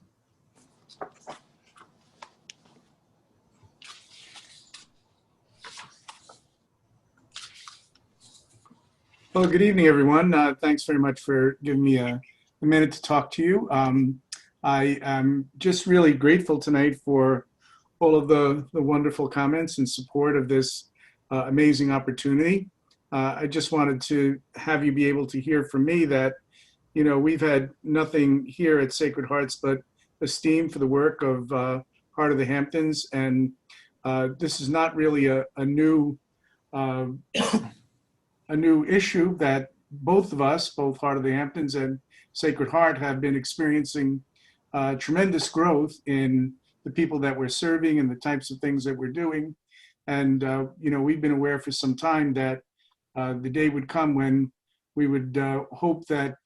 Well, good evening, everyone. Thanks very much for giving me a minute to talk to you. I am just really grateful tonight for all of the wonderful comments in support of this amazing opportunity. I just wanted to have you be able to hear from me that, you know, we've had nothing here at Sacred Hearts but esteem for the work of Heart of the Hamptons, and this is not really a new issue that both of us, both Heart of the Hamptons and Sacred Heart, have been experiencing tremendous growth in the people that we're serving and the types of things that we're doing. And, you know, we've been aware for some time that the day would come when we would hope that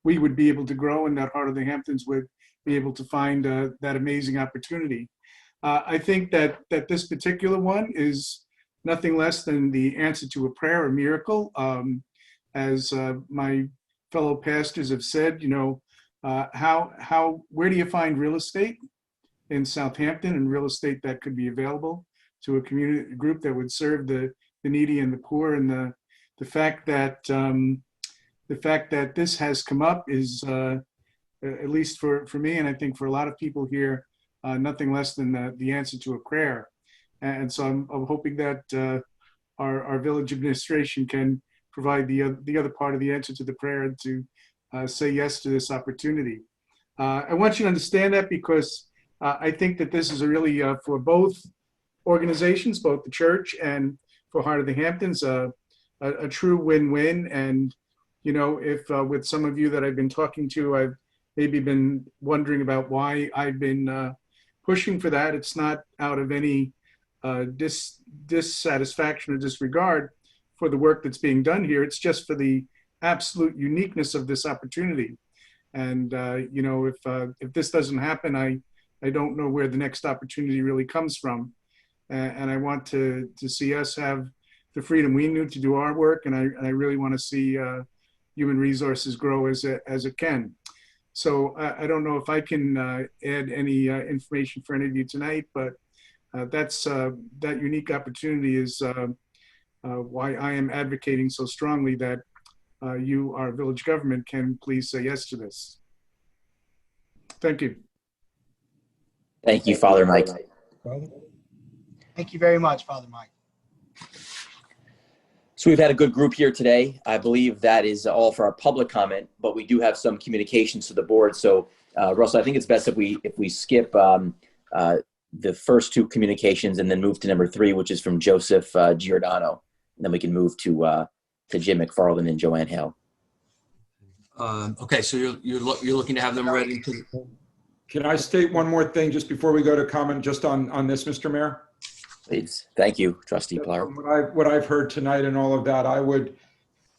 we would be able to grow and that Heart of the Hamptons would be able to find that amazing opportunity. I think that this particular one is nothing less than the answer to a prayer, a miracle. As my fellow pastors have said, you know, where do you find real estate in Southampton, and real estate that could be available to a community group that would serve the needy and the poor? And the fact that this has come up is, at least for me, and I think for a lot of people here, nothing less than the answer to a prayer. And so I'm hoping that our village administration can provide the other part of the answer to the prayer and to say yes to this opportunity. I want you to understand that because I think that this is a really, for both organizations, both the church and for Heart of the Hamptons, a true win-win. And, you know, if with some of you that I've been talking to, I've maybe been wondering about why I've been pushing for that. It's not out of any dissatisfaction or disregard for the work that's being done here. It's just for the absolute uniqueness of this opportunity. And, you know, if this doesn't happen, I don't know where the next opportunity really comes from. And I want to see us have the freedom we need to do our work. And I really want to see human resources grow as it can. So I don't know if I can add any information for any of you tonight, but that unique opportunity is why I am advocating so strongly that you, our village government, can please say yes to this. Thank you. Thank you, Father Mike. Thank you very much, Father Mike. So we've had a good group here today. I believe that is all for our public comment, but we do have some communications to the board. So Russell, I think it's best if we skip the first two communications and then move to number 3, which is from Joseph Giordano. And then we can move to Jim McFarland and Joanne Hale. Okay, so you're looking to have them ready to. Can I state one more thing just before we go to comment just on this, Mr. Mayor? Please. Thank you, Trustee Pilar. What I've heard tonight and all of that, I would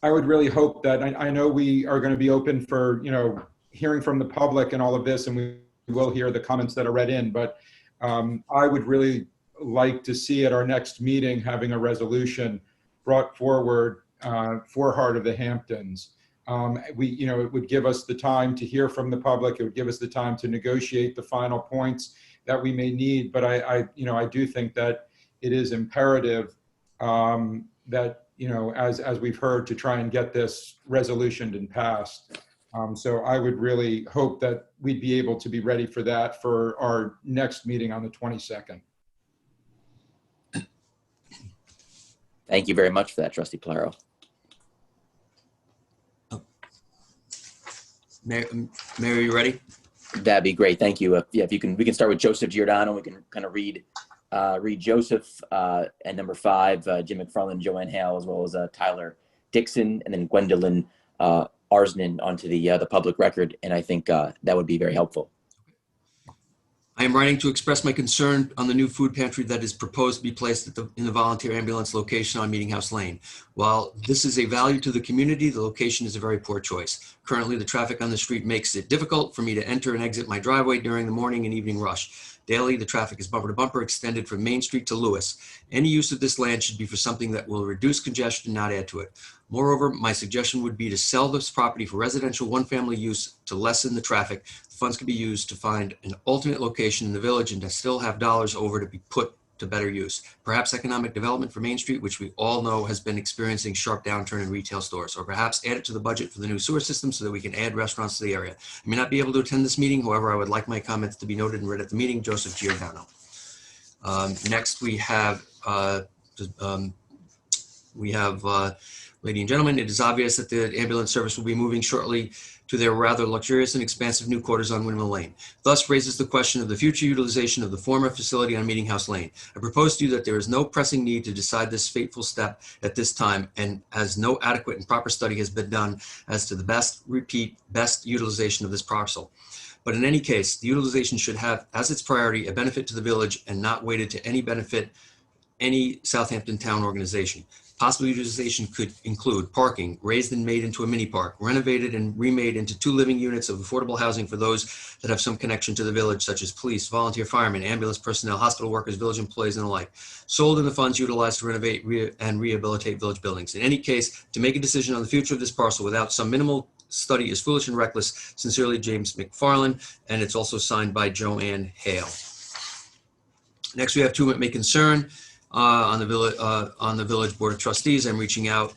really hope that I know we are going to be open for, you know, hearing from the public and all of this, and we will hear the comments that are read in, but I would really like to see at our next meeting having a resolution brought forward for Heart of the Hamptons. It would give us the time to hear from the public. It would give us the time to negotiate the final points that we may need. But I do think that it is imperative that, as we've heard, to try and get this resolutioned and passed. So I would really hope that we'd be able to be ready for that for our next meeting on the 22nd. Thank you very much for that, Trustee Polaro. Mayor, are you ready? That'd be great. Thank you. Yeah, if you can, we can start with Joseph Giordano. We can kind of read Joseph and number 5, Jim McFarland, Joanne Hale, as well as Tyler Dixon, and then Gwendolyn Arsnan onto the public record. And I think that would be very helpful. I am writing to express my concern on the new food pantry that is proposed to be placed in the volunteer ambulance location on Meeting House Lane. While this is a value to the community, the location is a very poor choice. Currently, the traffic on the street makes it difficult for me to enter and exit my driveway during the morning and evening rush. Daily, the traffic is bumper to bumper extended from Main Street to Lewis. Any use of this land should be for something that will reduce congestion, not add to it. Moreover, my suggestion would be to sell this property for residential one-family use to lessen the traffic. Funds can be used to find an alternate location in the village and to still have dollars over to be put to better use. Perhaps economic development for Main Street, which we all know has been experiencing sharp downturn in retail stores, or perhaps add it to the budget for the new sewer system so that we can add restaurants to the area. I may not be able to attend this meeting. However, I would like my comments to be noted and read at the meeting. Joseph Giordano. Next, we have, ladies and gentlemen, it is obvious that the ambulance service will be moving shortly to their rather luxurious and expansive new quarters on Windmill Lane. Thus raises the question of the future utilization of the former facility on Meeting House Lane. I propose to you that there is no pressing need to decide this fateful step at this time, and as no adequate and proper study has been done as to the best utilization of this parcel. But in any case, the utilization should have as its priority a benefit to the village and not weighted to any benefit any Southampton town organization. Possible utilization could include parking, raised and made into a mini park, renovated and remade into 2 living units of affordable housing for those that have some connection to the village, such as police, volunteer firemen, ambulance personnel, hospital workers, village employees, and the like. Sold in the funds utilized to renovate and rehabilitate village buildings. In any case, to make a decision on the future of this parcel without some minimal study is foolish and reckless. Sincerely, James McFarland, and it's also signed by Joanne Hale. Next, we have 2 may concern. On the village board of trustees. I'm reaching out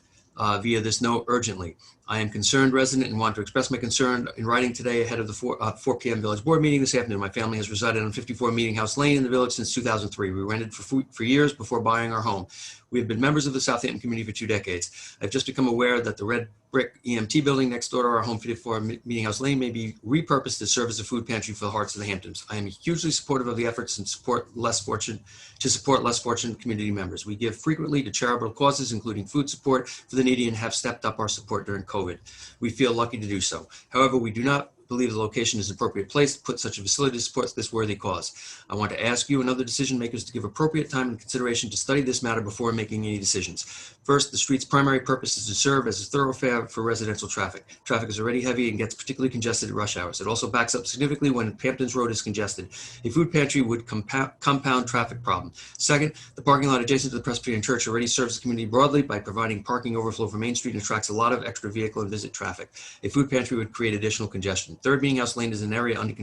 via this note urgently. I am concerned resident and want to express my concern in writing today ahead of the 4 p.m. village board meeting this afternoon. My family has resided on 54 Meeting House Lane in the village since 2003. We rented for years before buying our home. We have been members of the Southampton community for 2 decades. I've just become aware that the red brick EMT building next door to our home 54 Meeting House Lane may be repurposed to serve as a food pantry for the Hearts of the Hamptons. I am hugely supportive of the efforts and support less fortunate community members. We give frequently to charitable causes, including food support for the needy, and have stepped up our support during COVID. We feel lucky to do so. However, we do not believe the location is an appropriate place to put such a facility to support this worthy cause. I want to ask you and other decision makers to give appropriate time and consideration to study this matter before making any decisions. First, the street's primary purpose is to serve as a thoroughfare for residential traffic. Traffic is already heavy and gets particularly congested at rush hours. It also backs up significantly when Hamptons Road is congested. A food pantry would compound traffic problem. Second, the parking lot adjacent to the Presbyterian Church already serves the community broadly by providing parking overflow from Main Street and attracts a lot of extra vehicle and visit traffic. A food pantry would create additional congestion. Third, Meeting House Lane is an area under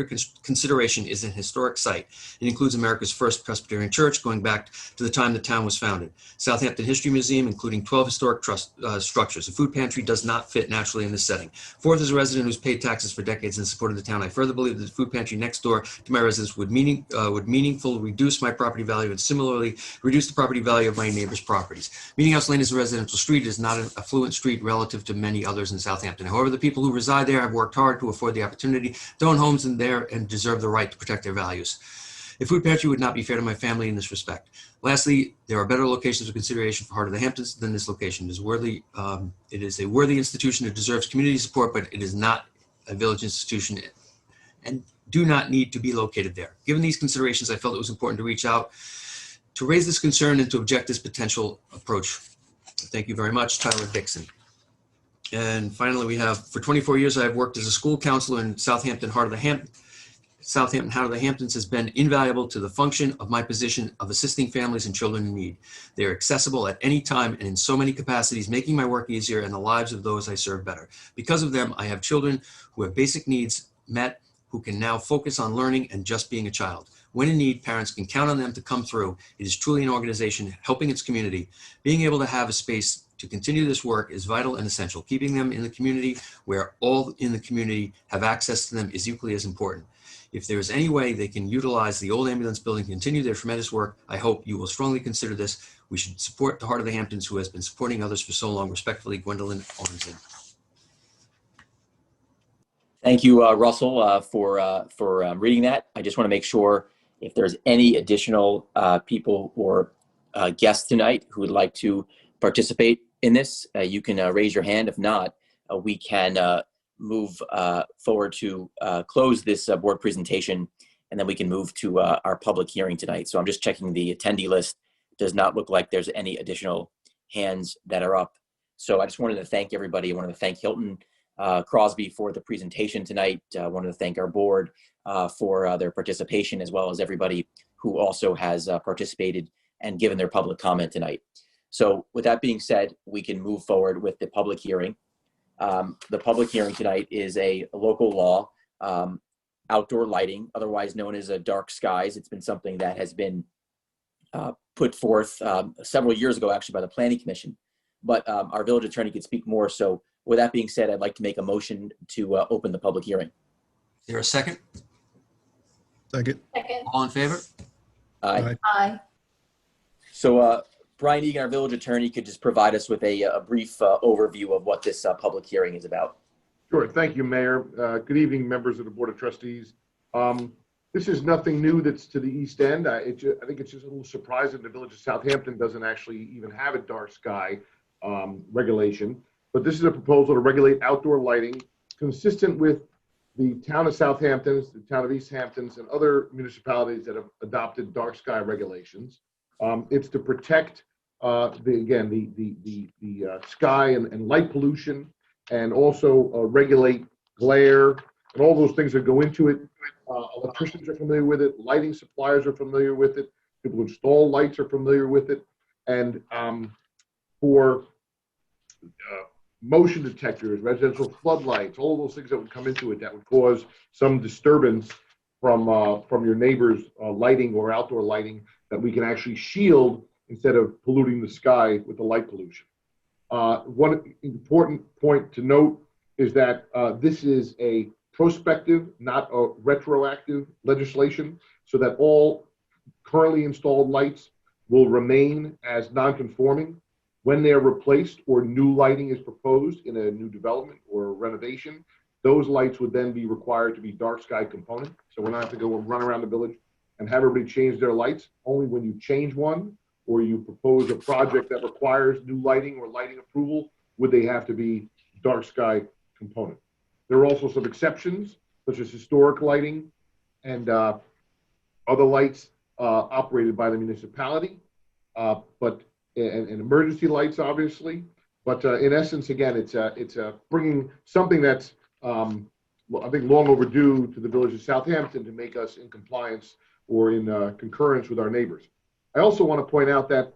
consideration is an historic site. It includes America's first Presbyterian church going back to the time the town was founded. Southampton History Museum, including 12 historic structures. A food pantry does not fit naturally in this setting. Fourth, as a resident who's paid taxes for decades in support of the town, I further believe that the food pantry next door to my residence would meaningfully reduce my property value and similarly reduce the property value of my neighbors' properties. Meeting House Lane is a residential street. It is not an affluent street relative to many others in Southampton. However, the people who reside there have worked hard to afford the opportunity to own homes in there and deserve the right to protect their values. A food pantry would not be fair to my family in this respect. Lastly, there are better locations of consideration for Heart of the Hamptons than this location. It is a worthy institution that deserves community support, but it is not a village institution and do not need to be located there. Given these considerations, I felt it was important to reach out to raise this concern and to object this potential approach. Thank you very much, Tyler Dixon. And finally, we have, for 24 years, I have worked as a school counselor in Southampton, Heart of the Hamptons. Southampton, How to the Hamptons has been invaluable to the function of my position of assisting families and children in need. They are accessible at any time and in so many capacities, making my work easier and the lives of those I serve better. Because of them, I have children who have basic needs met, who can now focus on learning and just being a child. When in need, parents can count on them to come through. It is truly an organization helping its community. Being able to have a space to continue this work is vital and essential. Keeping them in the community where all in the community have access to them is equally as important. If there is any way they can utilize the old ambulance building to continue their tremendous work, I hope you will strongly consider this. We should support the Heart of the Hamptons, who has been supporting others for so long. Respectfully, Gwendolyn Ornstein. Thank you, Russell, for reading that. I just want to make sure if there's any additional people or guests tonight who would like to participate in this, you can raise your hand. If not, we can move forward to close this board presentation, and then we can move to our public hearing tonight. So I'm just checking the attendee list. Does not look like there's any additional hands that are up. So I just wanted to thank everybody. I wanted to thank Hilton Crosby for the presentation tonight. I wanted to thank our board for their participation, as well as everybody who also has participated and given their public comment tonight. So with that being said, we can move forward with the public hearing. The public hearing tonight is a local law, outdoor lighting, otherwise known as dark skies. It's been something that has been put forth several years ago, actually, by the Planning Commission, but our village attorney could speak more. So with that being said, I'd like to make a motion to open the public hearing. Is there a second? Second. Second. All in favor? Aye. Aye. So Brian Egan, our village attorney, could just provide us with a brief overview of what this public hearing is about. Sure. Thank you, Mayor. Good evening, members of the Board of Trustees. This is nothing new that's to the East End. I think it's just a little surprising the Village of Southampton doesn't actually even have a dark sky regulation. But this is a proposal to regulate outdoor lighting consistent with the town of Southampton, the town of East Hamptons, and other municipalities that have adopted dark sky regulations. It's to protect the sky and light pollution, and also regulate glare and all those things that go into it. Electricians are familiar with it. Lighting suppliers are familiar with it. People who install lights are familiar with it. And for motion detectors, residential floodlights, all those things that would come into it that would cause some disturbance from your neighbor's lighting or outdoor lighting, that we can actually shield instead of polluting the sky with the light pollution. One important point to note is that this is a prospective, not a retroactive legislation, so that all currently installed lights will remain as non-conforming. When they're replaced or new lighting is proposed in a new development or renovation, those lights would then be required to be dark sky component. So we're not have to go and run around the village and have everybody change their lights. Only when you change one or you propose a project that requires new lighting or lighting approval would they have to be dark sky component. There are also some exceptions, such as historic lighting and other lights operated by the municipality, and emergency lights, obviously. But in essence, again, it's bringing something that's I think long overdue to the Village of Southampton to make us in compliance or in concurrence with our neighbors. I also want to point out that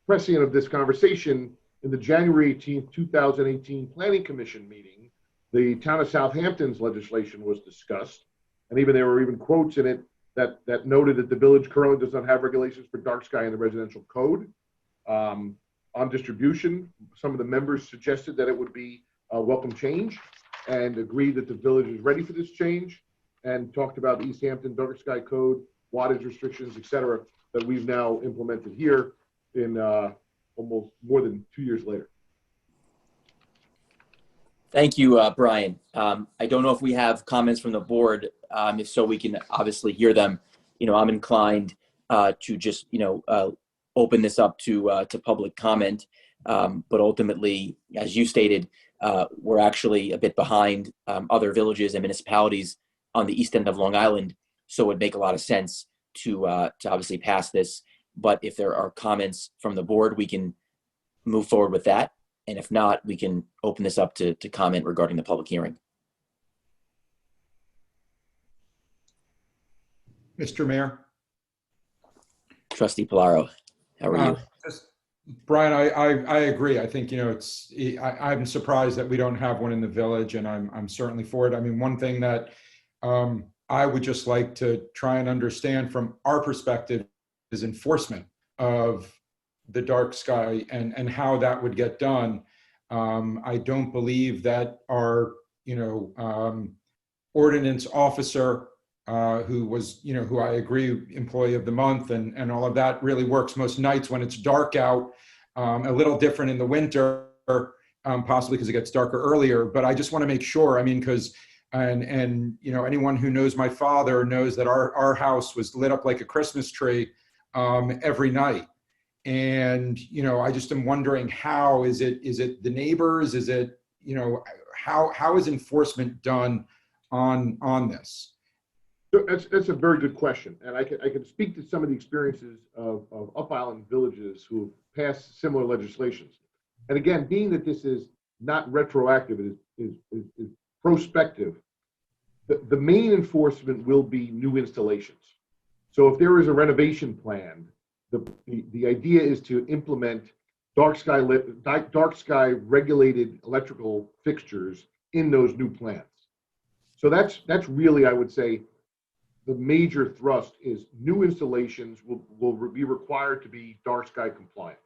prescient of this conversation, in the January 18th, 2018 Planning Commission meeting, the town of Southampton's legislation was discussed, and there were even quotes in it that noted that the village currently does not have regulations for dark sky in the residential code. On distribution, some of the members suggested that it would be a welcome change and agreed that the village is ready for this change, and talked about the East Hampton dark sky code, wattage restrictions, et cetera, that we've now implemented here in almost more than 2 years later. Thank you, Brian. I don't know if we have comments from the board. If so, we can obviously hear them. I'm inclined to just, open this up to public comment. But ultimately, as you stated, we're actually a bit behind other villages and municipalities on the east end of Long Island. So it would make a lot of sense to obviously pass this. But if there are comments from the board, we can move forward with that. And if not, we can open this up to comment regarding the public hearing. Mr. Mayor. Trustee Polaro, how are you? Brian, I agree. I think, I'm surprised that we don't have one in the village, and I'm certainly for it. I mean, one thing that I would just like to try and understand from our perspective is enforcement of the dark sky and how that would get done. I don't believe that our, ordinance officer, who was, who I agree, employee of the month and all of that, really works most nights when it's dark out. A little different in the winter, possibly because it gets darker earlier. But I just want to make sure, because anyone who knows my father knows that our house was lit up like a Christmas tree every night. And, I just am wondering, how is it the neighbors? Is it, how is enforcement done on this? So that's a very good question, and I can speak to some of the experiences of Up Island villages who have passed similar legislations. And again, being that this is not retroactive, it is prospective. The main enforcement will be new installations. So if there is a renovation plan, the idea is to implement dark sky regulated electrical fixtures in those new plans. So that's really, I would say, the major thrust is new installations will be required to be dark sky compliant.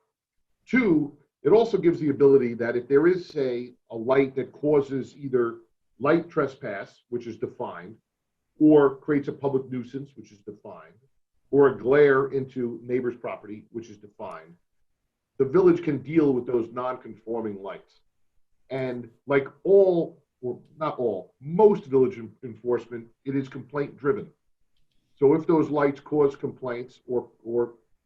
Two, it also gives the ability that if there is, say, a light that causes either light trespass, which is defined, or creates a public nuisance, which is defined, or a glare into neighbor's property, which is defined, the village can deal with those non-conforming lights. And like all, or not all, most village enforcement, it is complaint driven. So if those lights cause complaints or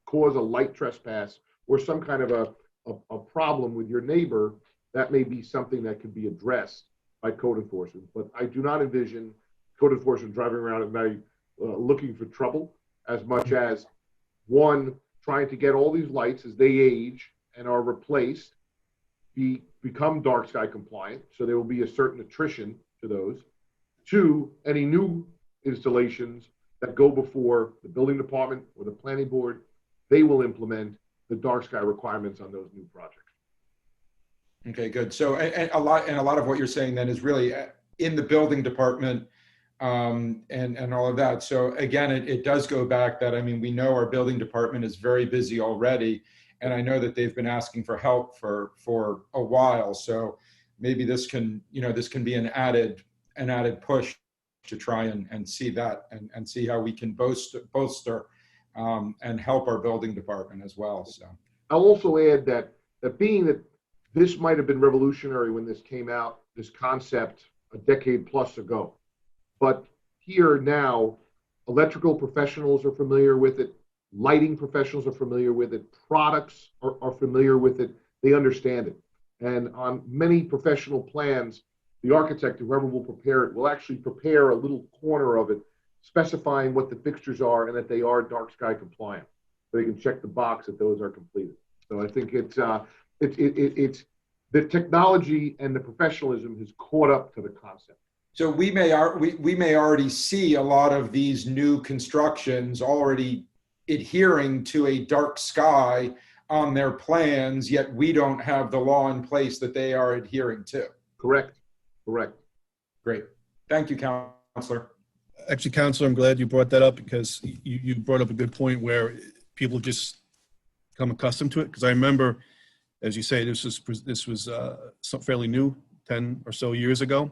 cause a light trespass or some kind of a problem with your neighbor, that may be something that could be addressed by code enforcement. But I do not envision code enforcement driving around at night looking for trouble, as much as, one, trying to get all these lights as they age and are replaced become dark sky compliant. So there will be a certain attrition to those. Two, any new installations that go before the building department or the planning board, they will implement the dark sky requirements on those new projects. Okay, good. So a lot of what you're saying then is really in the building department and all of that. So again, it does go back that, we know our building department is very busy already, and I know that they've been asking for help for a while. So maybe this can be an added push to try and see that and see how we can bolster and help our building department as well. So I'll also add that being that this might have been revolutionary when this came out, this concept a decade plus ago, but here now, electrical professionals are familiar with it, lighting professionals are familiar with it, products are familiar with it, they understand it. And on many professional plans, the architect, whoever will prepare it, will actually prepare a little corner of it specifying what the fixtures are and that they are dark sky compliant. So they can check the box that those are completed. So I think it's the technology and the professionalism has caught up to the concept. So we may already see a lot of these new constructions already adhering to a dark sky on their plans, yet we don't have the law in place that they are adhering to. Correct. Great. Thank you, Counselor. Actually, Counselor, I'm glad you brought that up, because you brought up a good point where people just become accustomed to it. Because I remember, as you say, this was fairly new, 10 or so years ago.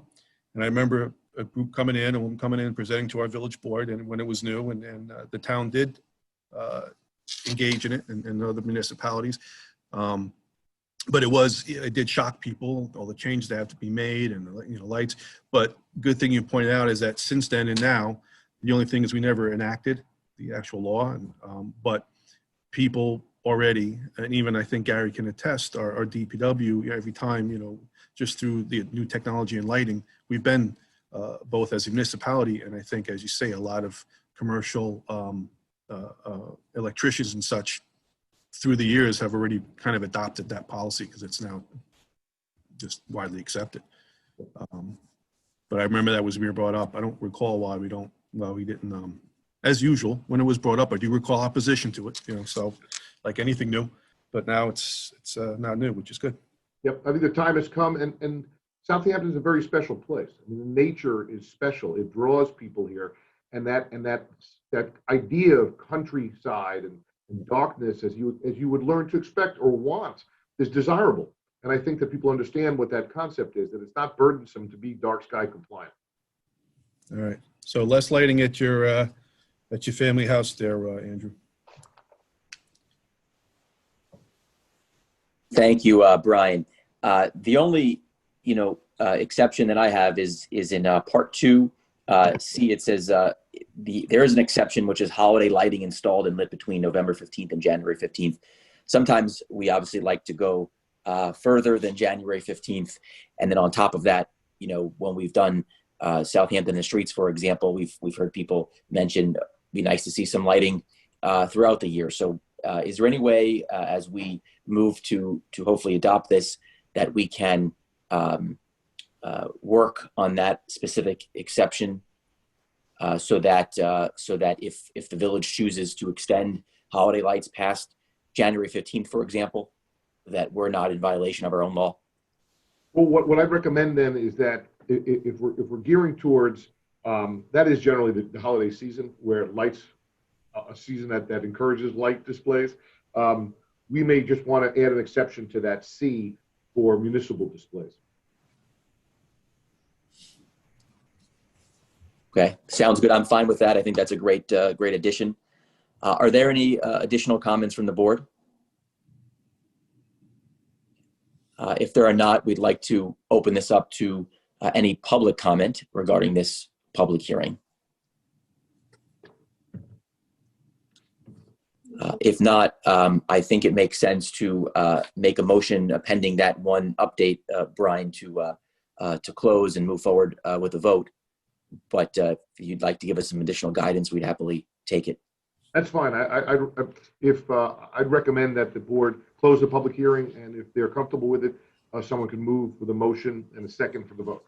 And I remember a group coming in and presenting to our village board, and when it was new, and the town did engage in it, and other municipalities. But it did shock people, all the changes that have to be made, and lights. But good thing you pointed out is that since then and now, the only thing is we never enacted the actual law, but people already, and even I think Gary can attest, our DPW, every time, just through the new technology and lighting, we've been both as a municipality, and I think, as you say, a lot of commercial electricians and such through the years have already kind of adopted that policy, because it's now just widely accepted. But I remember that was being brought up. I don't recall why we didn't as usual, when it was brought up, I do recall opposition to it, so like anything new, but now it's not new, which is good. Yep, I think the time has come, and Southampton is a very special place. I mean, the nature is special. It draws people here, and that idea of countryside and darkness, as you would learn to expect or want, is desirable. And I think that people understand what that concept is, that it's not burdensome to be dark sky compliant. All right. So less lighting at your family house there, Andrew. Thank you, Brian. The only, exception that I have is in part 2. C, it says there is an exception, which is holiday lighting installed and lit between November 15th and January 15th. Sometimes we obviously like to go further than January 15th. And then on top of that, when we've done Southampton in the streets, for example, we've heard people mention it'd be nice to see some lighting throughout the year. So is there any way as we move to hopefully adopt this that we can work on that specific exception so that if the village chooses to extend holiday lights past January 15th, for example, that we're not in violation of our own law? Well, what I'd recommend then is that if we're gearing towards that is generally the holiday season where lights, a season that encourages light displays. We may just want to add an exception to that C for municipal displays. Okay, sounds good. I'm fine with that. I think that's a great addition. Are there any additional comments from the board? If there are not, we'd like to open this up to any public comment regarding this public hearing. If not, I think it makes sense to make a motion pending that one update, Brian, to close and move forward with a vote. But if you'd like to give us some additional guidance, we'd happily take it. That's fine. I'd recommend that the board close the public hearing, and if they're comfortable with it, someone can move with a motion and a second for the vote.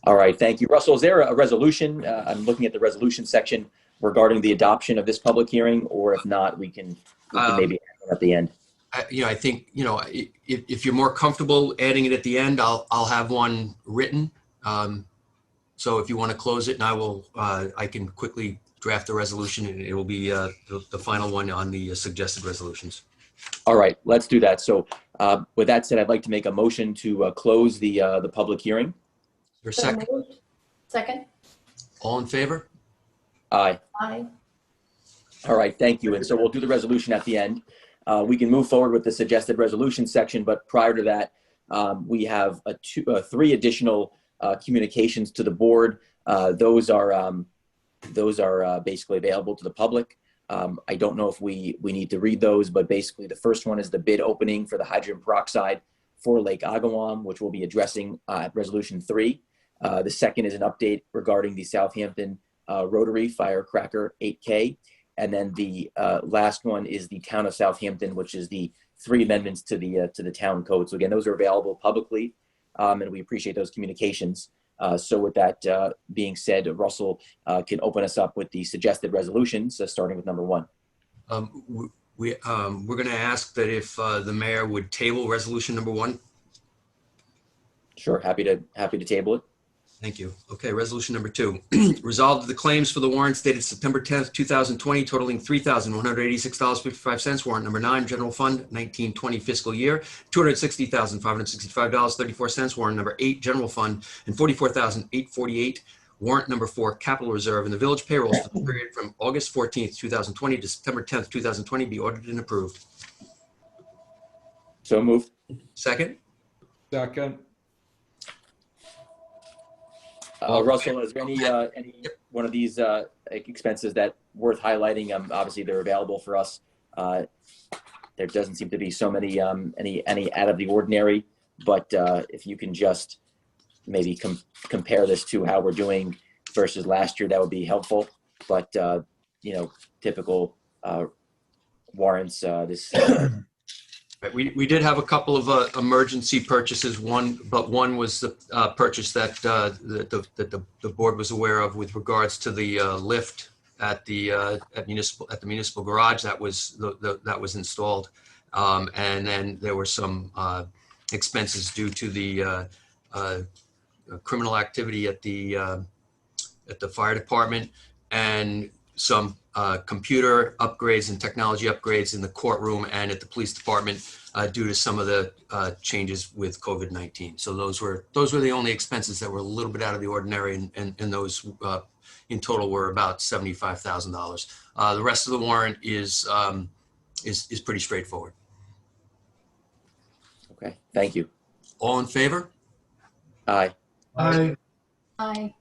All right, thank you. Russell, is there a resolution? I'm looking at the resolution section regarding the adoption of this public hearing, or if not, we can maybe add it at the end. I think, if you're more comfortable adding it at the end, I'll have one written. So if you want to close it, and I can quickly draft the resolution, and it will be the final one on the suggested resolutions. All right, let's do that. So with that said, I'd like to make a motion to close the public hearing. Your second. Second. All in favor? Aye. Aye. All right, thank you. And so we'll do the resolution at the end. We can move forward with the suggested resolution section, but prior to that, we have three additional communications to the board. Those are basically available to the public. I don't know if we need to read those, but basically the first one is the bid opening for the hydrogen peroxide for Lake Agawam, which we'll be addressing at Resolution 3. The second is an update regarding the Southampton Rotary Firecracker 8K. And then the last one is the Town of Southampton, which is the 3 amendments to the town code. So again, those are available publicly, and we appreciate those communications. So with that being said, Russell can open us up with the suggested resolutions, starting with number 1. We're going to ask that if the mayor would table resolution number 1. Sure, happy to table it. Thank you. Okay, resolution number 2. Resolved that the claims for the warrants dated September 10th, 2020, totaling $3,186.55. Warrant number 9, general fund, 1920 fiscal year, $260,565.34. Warrant number 8, general fund, and $44,848. Warrant number 4, capital reserve, and the village payrolls for the period from August 14th, 2020 to September 10th, 2020 be ordered and approved. So moved. Second. Second. Russell, is there any one of these expenses that worth highlighting? Obviously, they're available for us. There doesn't seem to be so many any out of the ordinary, but if you can just maybe compare this to how we're doing versus last year, that would be helpful. But typical warrants. This Right, we did have a couple of emergency purchases. One was the purchase that the board was aware of with regards to the lift at the municipal garage that was installed, and then there were some expenses due to the criminal activity at the fire department, and some computer upgrades and technology upgrades in the courtroom and at the police department due to some of the changes with COVID-19. So those were the only expenses that were a little bit out of the ordinary, and those in total were about $75,000. The rest of the warrant is pretty straightforward. Okay, thank you. All in favor? Aye. Aye. Aye.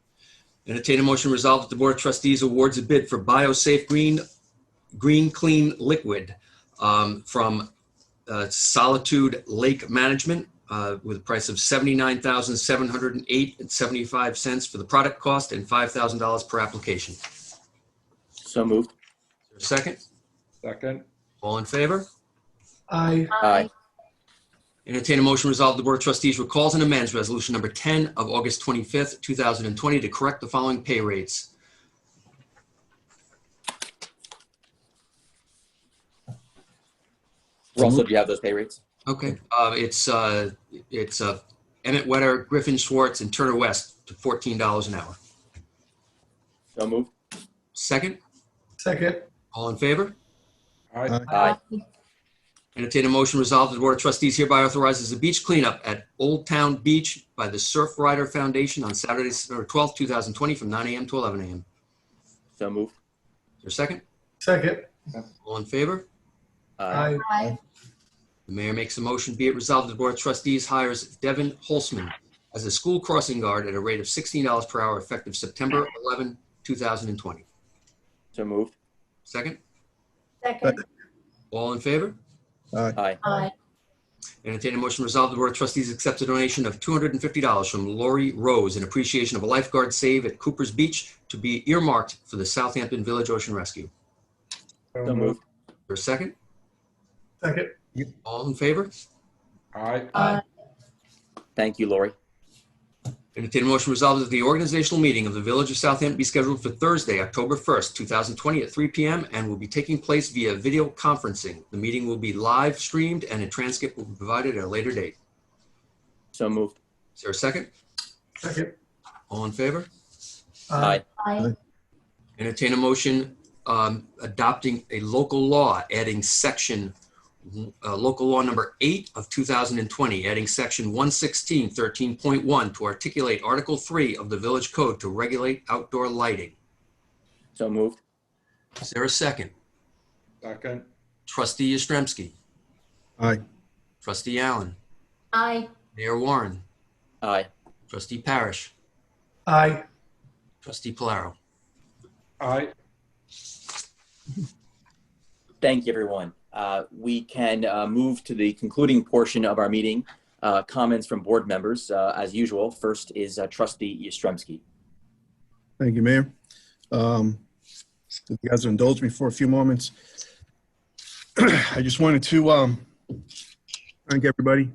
Entertain a motion resolved that the Board of Trustees awards a bid for BioSafe Green Clean Liquid from Solitude Lake Management with a price of $79,708.75 for the product cost and $5,000 per application. So moved. Is there a second? Second. All in favor? Aye. Aye. Entertain a motion resolved the Board of Trustees recalls and amends Resolution Number 10 of August 25th, 2020 to correct the following pay rates. Russell, do you have those pay rates? Okay, it's Emmett Wetter, Griffin Schwartz, and Turner West to $14 an hour. So moved. Second, Second. all in favor? Aye. Aye. Entertain a motion resolved that the Board of Trustees hereby authorizes a beach cleanup at Old Town Beach by the Surf Rider Foundation on Saturday, September 12th, 2020 from 9 a.m. to 11 a.m. So moved. Is there a second? Second. All in favor? Aye. Aye. The mayor makes a motion, be it resolved that the Board of Trustees hires Devin Holzman as a school crossing guard at a rate of $16 per hour effective September 11, 2020. So moved. Second? Second. All in favor? Aye. Aye. Entertain a motion resolved the Board of Trustees accepts a donation of $250 from Lori Rose in appreciation of a lifeguard save at Cooper's Beach to be earmarked for the Southampton Village Ocean Rescue. So moved. For a second? Second. All in favor? Aye. Aye. Thank you, Lori. Entertain a motion resolved that the organizational meeting of the Village of Southampton be scheduled for Thursday, October 1st, 2020 at 3 p.m. and will be taking place via video conferencing. The meeting will be live streamed and a transcript will be provided at a later date. So moved. Is there a second? Second. All in favor? Aye. Aye. Entertain a motion adopting a local law, adding section local law number 8 of 2020, adding section 116.13.1 to articulate Article 3 of the Village Code to regulate outdoor lighting. So moved. Is there a second? Second. Trustee Yastrzemski. Aye. Trustee Allen. Aye. Mayor Warren. Aye. Trustee Parish. Aye. Trustee Polaro. Aye. Thank you, everyone. We can move to the concluding portion of our meeting. Comments from board members, as usual. First is Trustee Yastrzemski. Thank you, Mayor. If you guys will indulge me for a few moments. I just wanted to thank everybody.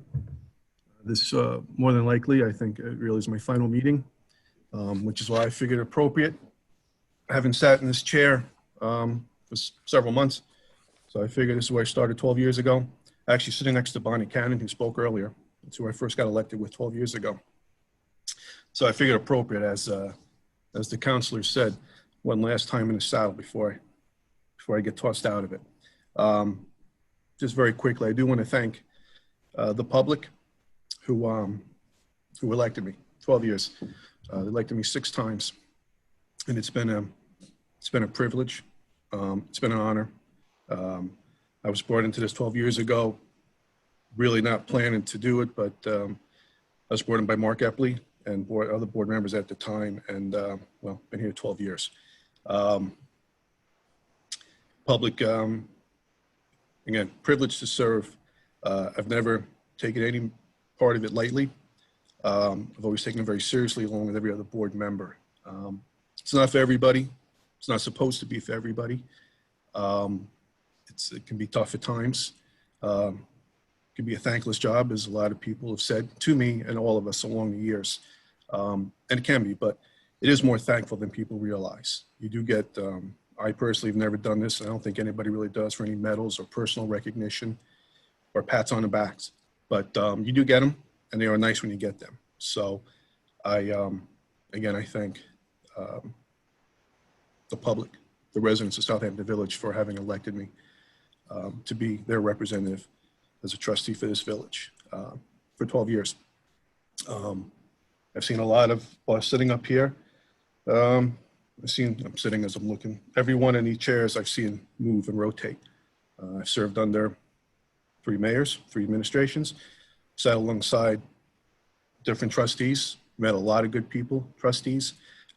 This, more than likely, I think it really is my final meeting, which is why I figured appropriate. I haven't sat in this chair for several months, so I figured this is where I started 12 years ago. Actually sitting next to Bonnie Cannon, who spoke earlier. That's who I first got elected with 12 years ago. So I figured appropriate, as the counselor said, one last time in the saddle before I get tossed out of it. Just very quickly, I do want to thank the public who elected me 12 years. They elected me 6 times, and it's been a privilege. It's been an honor. I was brought into this 12 years ago, really not planning to do it, but I was brought in by Mark Epley and other board members at the time, and well, been here 12 years. Public, again, privileged to serve. I've never taken any part of it lightly. I've always taken it very seriously, along with every other board member. It's not for everybody. It's not supposed to be for everybody. It can be tough at times. can be a thankless job, as a lot of people have said to me and all of us along the years. And it can be, but it is more thankful than people realize. You do get, I personally have never done this, and I don't think anybody really does, for any medals or personal recognition or pats on the backs, but you do get them, and they are nice when you get them. So again, I thank the public, the residents of Southampton Village, for having elected me to be their representative as a trustee for this village for 12 years. I've seen a lot of, while sitting up here, I'm sitting as I'm looking, everyone in these chairs I've seen move and rotate. I've served under 3 mayors, 3 administrations, sat alongside different trustees, met a lot of good people, trustees,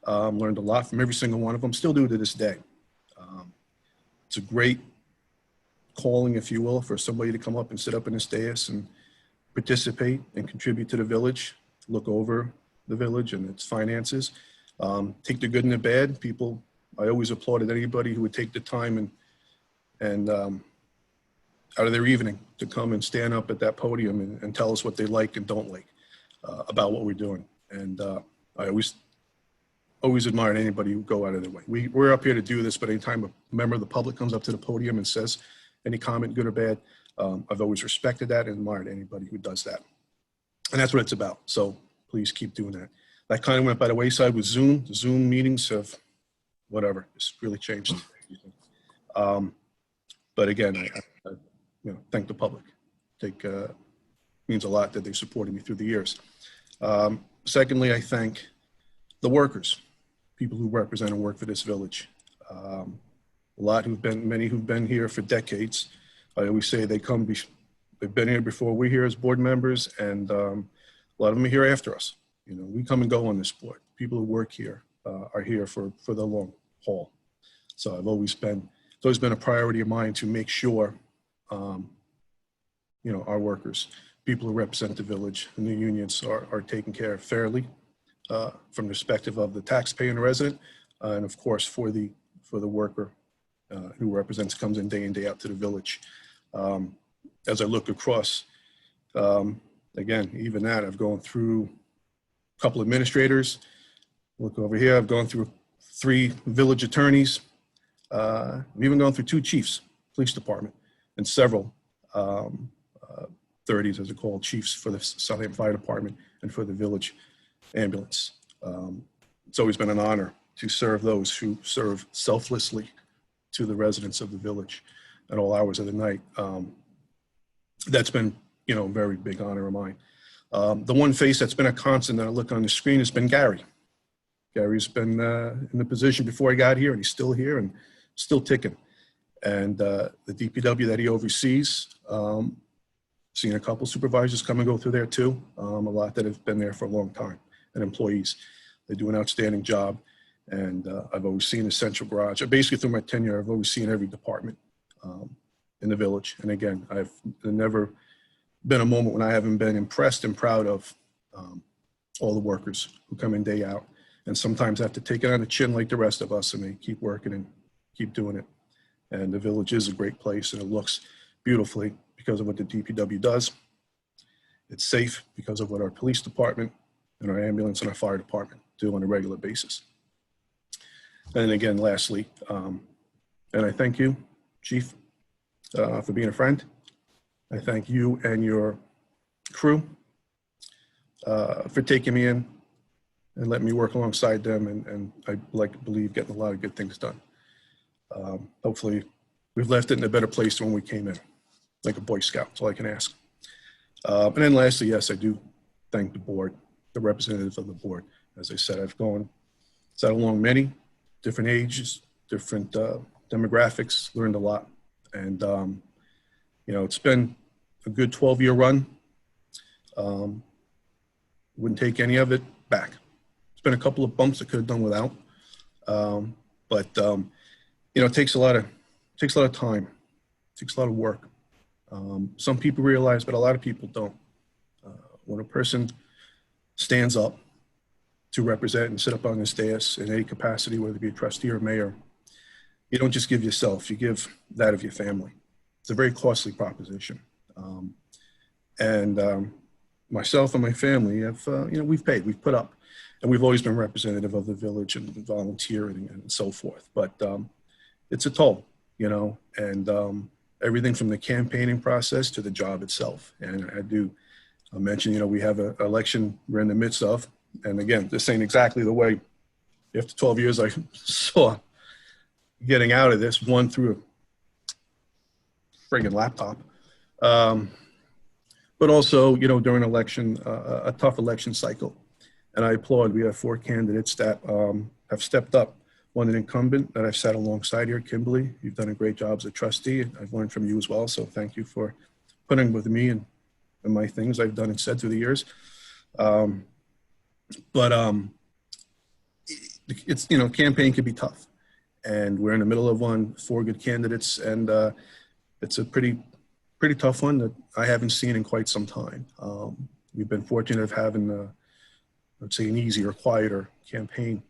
learned a lot from every single one of them, still do to this day. It's a great calling, if you will, for somebody to come up and sit up in this dais and participate and contribute to the village, look over the village and its finances, take the good and the bad. People, I always applauded anybody who would take the time and out of their evening to come and stand up at that podium and tell us what they like and don't like about what we're doing. And I always admired anybody who go out of their way. We're up here to do this, but anytime a member of the public comes up to the podium and says any comment, good or bad, I've always respected that and admired anybody who does that. And that's what it's about. So please keep doing that. That kind of went by the wayside with Zoom. The Zoom meetings have, whatever, it's really changed. But again, I thank the public. Means a lot that they supported me through the years. Secondly, I thank the workers, people who represent and work for this village. Many who've been here for decades. I always say they've been here before we're here as board members, and a lot of them are here after us. We come and go on this board. People who work here are here for the long haul. So it's always been a priority of mine to make sure, our workers, people who represent the village and the unions are taken care of fairly from the perspective of the taxpayer and the resident, and of course for the worker who comes in day out to the village. As I look across, again, even that, I've gone through a couple administrators. Look over here, I've gone through 3 village attorneys. I've even gone through 2 chiefs, police department, and several 30s, as they're called, chiefs for the Southampton Fire Department and for the village ambulance. It's always been an honor to serve those who serve selflessly to the residents of the village at all hours of the night. That's been, a very big honor of mine. The one face that's been a constant that I look on the screen has been Gary. Gary's been in the position before he got here, and he's still here and still ticking. And the DPW that he oversees, seen a couple supervisors come and go through there too, a lot that have been there for a long time, and employees. They do an outstanding job, and I've always seen the central garage. Basically through my tenure, I've always seen every department in the village. And again, I've never been a moment when I haven't been impressed and proud of all the workers who come in day out, and sometimes have to take it on the chin like the rest of us, and they keep working and keep doing it. And the village is a great place, and it looks beautifully because of what the DPW does. It's safe because of what our police department and our ambulance and our fire department do on a regular basis. And again, lastly, and I thank you, Chief, for being a friend. I thank you and your crew for taking me in and letting me work alongside them, and I like to believe getting a lot of good things done. Hopefully we've left it in a better place than when we came in, like a Boy Scout. That's all I can ask. And then lastly, yes, I do thank the board, the representatives of the board. As I said, I've sat along many different ages, different demographics, learned a lot. And, it's been a good 12-year run. Wouldn't take any of it back. It's been a couple of bumps I could have done without. But it takes a lot of time, it takes a lot of work. Some people realize, but a lot of people don't. When a person stands up to represent and sit up on this dais in any capacity, whether it be a trustee or mayor, you don't just give yourself, you give that of your family. It's a very costly proposition. And myself and my family have, we've put up, and we've always been representative of the village and volunteering and so forth. But it's a toll, and everything from the campaigning process to the job itself. And I do mention, we have an election we're in the midst of. And again, this ain't exactly the way, after 12 years, I saw getting out of this, one through a friggin' laptop. But also, during election, a tough election cycle. And I applaud, we have 4 candidates that have stepped up. One, an incumbent that I've sat alongside here, Kimberly. You've done a great job as a trustee. I've learned from you as well. So thank you for putting with me and my things I've done and said through the years. It's, campaign can be tough. And we're in the middle of one, 4 good candidates. And it's a pretty tough one that I haven't seen in quite some time. We've been fortunate of having, let's say, an easier, quieter campaign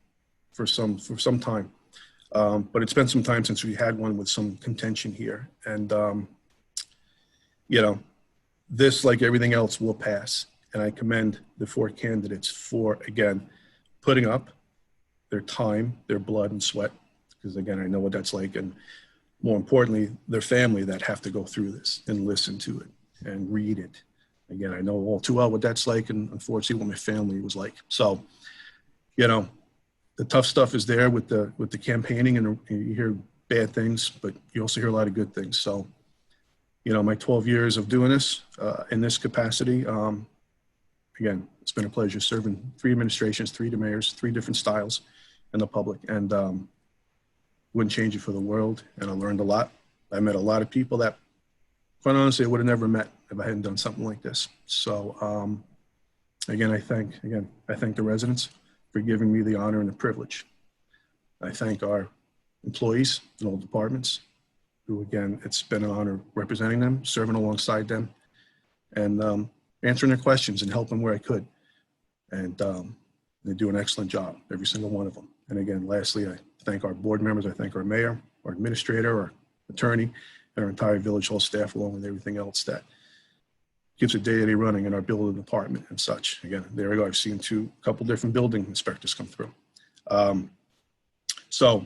for some time. But it's been some time since we had one with some contention here. And, this, like everything else, will pass. And I commend the 4 candidates for, again, putting up their time, their blood and sweat, because, again, I know what that's like. And more importantly, their family that have to go through this and listen to it and read it. Again, I know all too well what that's like, and unfortunately what my family was like. So, the tough stuff is there with the campaigning, and you hear bad things, but you also hear a lot of good things. So, my 12 years of doing this in this capacity, again, it's been a pleasure serving 3 administrations, 3 mayors, 3 different styles in the public, and wouldn't change it for the world. And I learned a lot. I met a lot of people that, quite honestly, I would have never met if I hadn't done something like this. So, again, I thank the residents for giving me the honor and the privilege. I thank our employees in all departments who, again, it's been an honor representing them, serving alongside them, and answering their questions and helping where I could. And they do an excellent job, every single one of them. And again, lastly, I thank our board members. I thank our mayor, our administrator, our attorney, and our entire village hall staff, along with everything else that gives it day-to-day running in our building department and such. Again, there we go. I've seen a couple different building inspectors come through. So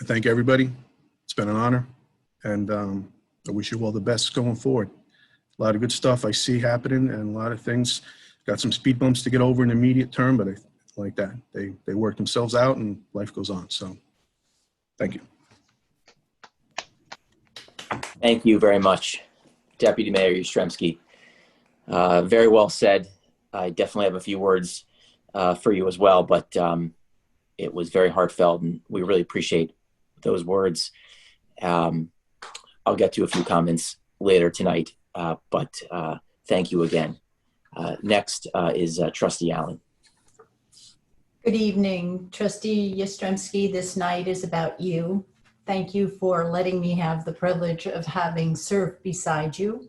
I thank everybody. It's been an honor, and I wish you all the best going forward. A lot of good stuff I see happening, and a lot of things. Got some speed bumps to get over in the immediate term, but I like that. They work themselves out, and life goes on. So thank you. Thank you very much, Deputy Mayor Yastrzemski. Very well said. I definitely have a few words for you as well, but it was very heartfelt, and we really appreciate those words. I'll get to a few comments later tonight, but thank you again. Next is Trustee Allen. Good evening, Trustee Yastrzemski. This night is about you. Thank you for letting me have the privilege of having served beside you.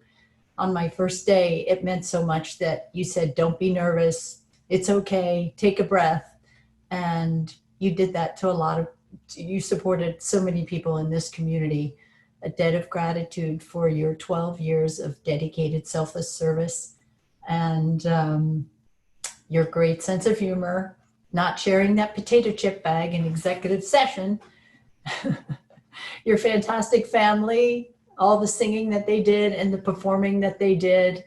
On my first day, it meant so much that you said, don't be nervous. It's okay. Take a breath. And you did that to you supported so many people in this community. A debt of gratitude for your 12 years of dedicated, selfless service, and your great sense of humor, not sharing that potato chip bag in executive session, your fantastic family, all the singing that they did and the performing that they did,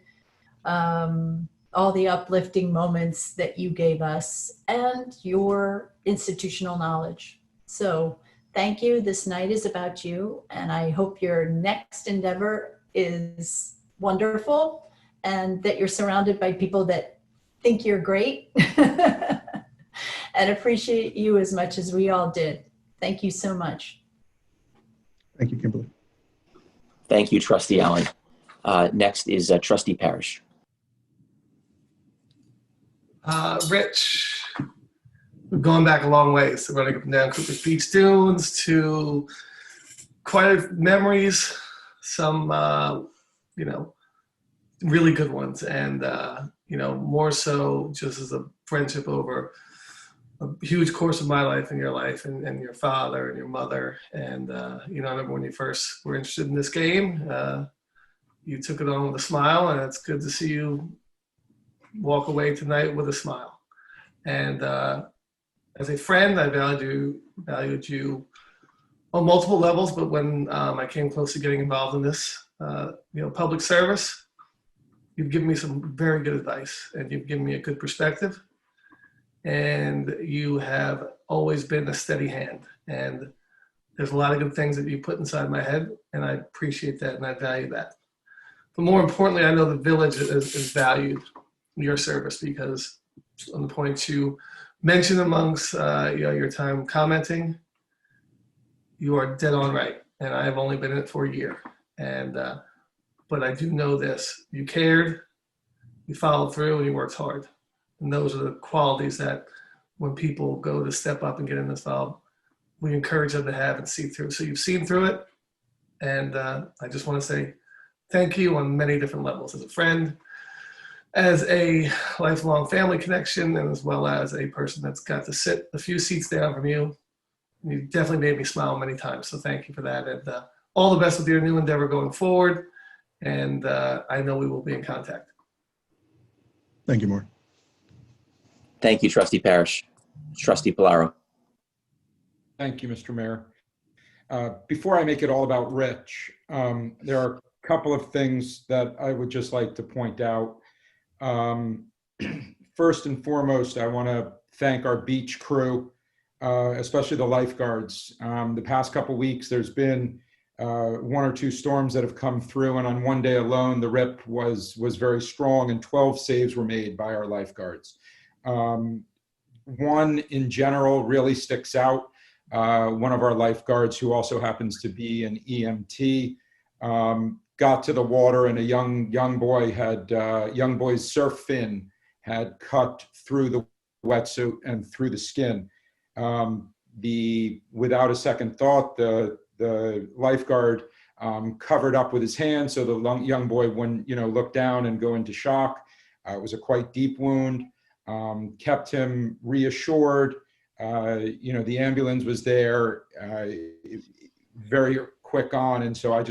all the uplifting moments that you gave us, and your institutional knowledge. So thank you. This night is about you, and I hope your next endeavor is wonderful and that you're surrounded by people that think you're great and appreciate you as much as we all did. Thank you so much. Thank you, Kimberly. Thank you, Trustee Allen. Next is Trustee Parrish. Rich, we've gone back a long way. So running up and down Cooper's Beach Dunes to quite memories, some, really good ones. And, more so just as a friendship over a huge course of my life and your life, and your father and your mother. And, I remember when you first were interested in this game, you took it on with a smile, and it's good to see you walk away tonight with a smile. And as a friend, I valued you on multiple levels, but when I came close to getting involved in this, public service, you've given me some very good advice, and you've given me a good perspective, and you have always been a steady hand. And there's a lot of good things that you put inside my head, and I appreciate that, and I value that. But more importantly, I know the village is valued your service, because on the points you mentioned amongst your time commenting, you are dead on right. And I have only been in it for a year. And but I do know this: you cared, you followed through, and you worked hard. And those are the qualities that when people go to step up and get in this involved, we encourage them to have and see through. So you've seen through it, and I just want to say thank you on many different levels, as a friend, as a lifelong family connection, and as well as a person that's got to sit a few seats down from you. You definitely made me smile many times, so thank you for that. And all the best with your new endeavor going forward. And I know we will be in contact. Thank you, Mark. Thank you, Trustee Parrish. Trustee Polaro. Thank you, Mr. Mayor. Before I make it all about Rich, there are a couple of things that I would just like to point out. First and foremost, I want to thank our beach crew, especially the lifeguards. The past couple weeks, there's been 1 or 2 storms that have come through, and on one day alone, the RIP was very strong, and 12 saves were made by our lifeguards. One in general really sticks out. One of our lifeguards, who also happens to be an EMT, got to the water, and a young boy's surf fin had cut through the wetsuit and through the skin. Without a second thought, the lifeguard covered up with his hand so the young boy wouldn't, look down and go into shock. It was a quite deep wound. Kept him reassured. The ambulance was there, very quick on, and so I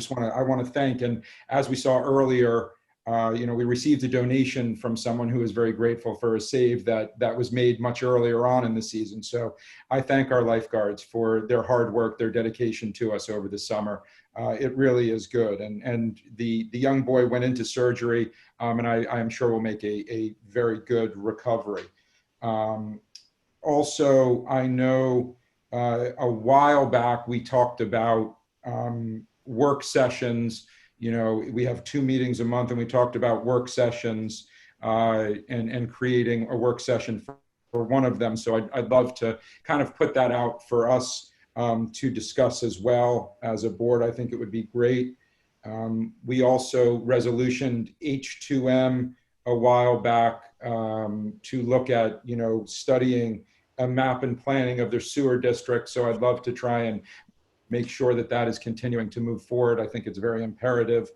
want to thank. And as we saw earlier, we received a donation from someone who is very grateful for a save that was made much earlier on in the season. So I thank our lifeguards for their hard work, their dedication to us over the summer. It really is good. And the young boy went into surgery, and I'm sure will make a very good recovery. Also, I know a while back we talked about work sessions. We have 2 meetings a month, and we talked about work sessions and creating a work session for one of them. So I'd love to kind of put that out for us to discuss as well as a board. I think it would be great. We also resolutioned H2M a while back to look at, studying a map and planning of their sewer district. So I'd love to try and make sure that is continuing to move forward. I think it's very imperative.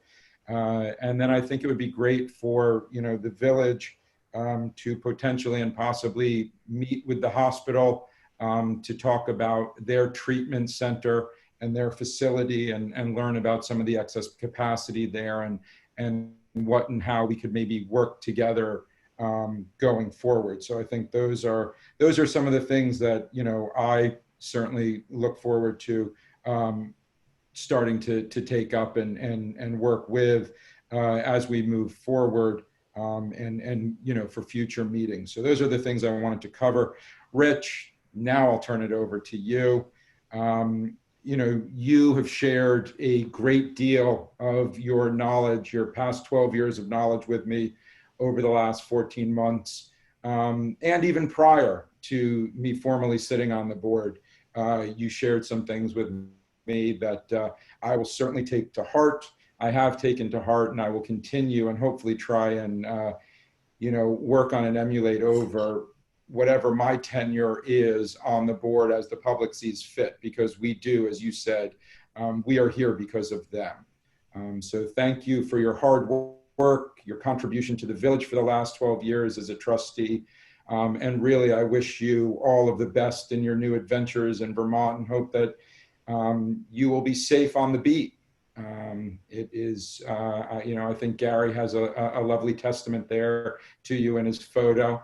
And then I think it would be great for, the village to potentially and possibly meet with the hospital to talk about their treatment center and their facility and learn about some of the excess capacity there and what and how we could maybe work together going forward. So I think those are some of the things that, I certainly look forward to starting to take up and work with as we move forward and for future meetings. So those are the things I wanted to cover. Rich, now I'll turn it over to you. You have shared a great deal of your knowledge, your past 12 years of knowledge with me over the last 14 months, and even prior to me formally sitting on the board. You shared some things with me that I will certainly take to heart. I have taken to heart, and I will continue and hopefully try and work on and emulate over whatever my tenure is on the board as the public sees fit, because we do, as you said, we are here because of them. So thank you for your hard work, your contribution to the village for the last 12 years as a trustee. And really, I wish you all of the best in your new adventures in Vermont, and hope that you will be safe on the beat It is, I think Gary has a lovely testament there to you in his photo.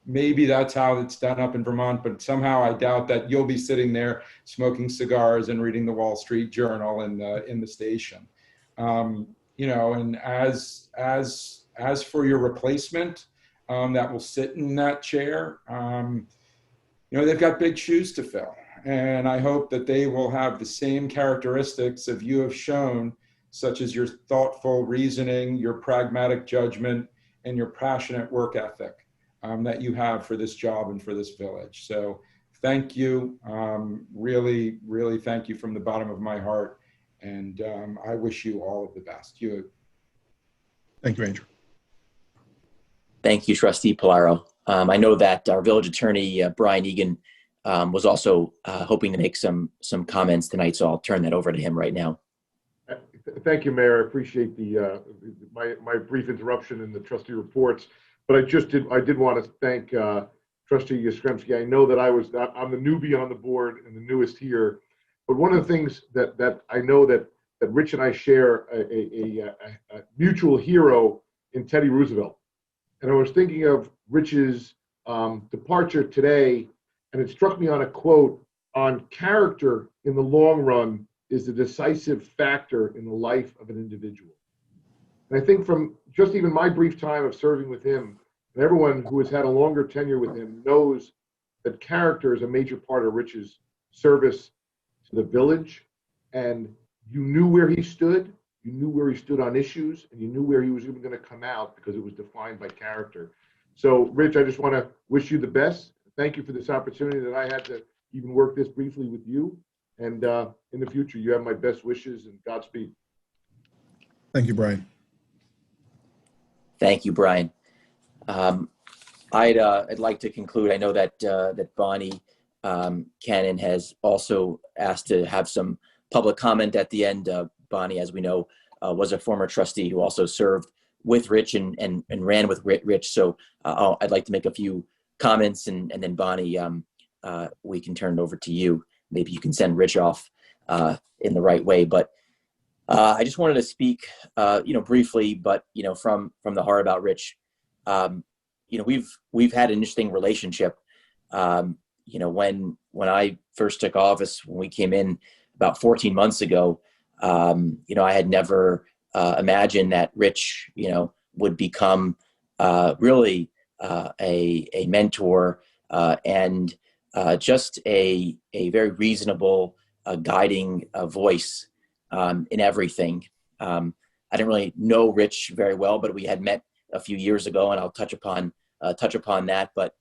Maybe that's how it's done up in Vermont, but somehow I doubt that you'll be sitting there smoking cigars and reading the Wall Street Journal in the station. And as for your replacement that will sit in that chair, they've got big shoes to fill. And I hope that they will have the same characteristics of you have shown, such as your thoughtful reasoning, your pragmatic judgment, and your passionate work ethic that you have for this job and for this village. So thank you. Really, really thank you from the bottom of my heart. And I wish you all of the best. Thank you, Andrew. Thank you, Trustee Polaro. I know that our village attorney, Brian Egan, was also hoping to make some comments tonight, so I'll turn that over to him right now. Thank you, Mayor. I appreciate my brief interruption in the trustee reports, but I did want to thank Trustee Yastrzemski. I know that I'm the newbie on the board and the newest here, but one of the things that I know that Rich and I share a mutual hero in Teddy Roosevelt. And I was thinking of Rich's departure today, and it struck me on a quote on character in the long run is the decisive factor in the life of an individual. And I think from just even my brief time of serving with him, and everyone who has had a longer tenure with him knows that character is a major part of Rich's service to the village. And you knew where he stood. You knew where he stood on issues, and you knew where he was even going to come out because it was defined by character. So, Rich, I just want to wish you the best. Thank you for this opportunity that I had to even work this briefly with you. And in the future, you have my best wishes and Godspeed. Thank you, Brian. Thank you, Brian. I'd like to conclude. I know that Bonnie Cannon has also asked to have some public comment at the end. Bonnie, as we know, was a former trustee who also served with Rich and ran with Rich. So I'd like to make a few comments, and then Bonnie, we can turn it over to you. Maybe you can send Rich off in the right way. But I just wanted to speak, briefly, but from the heart about Rich. We've had an interesting relationship. When I first took office, when we came in about 14 months ago, I had never imagined that Rich, would become really a mentor and just a very reasonable, guiding voice in everything. I didn't really know Rich very well, but we had met a few years ago, and I'll touch upon that. But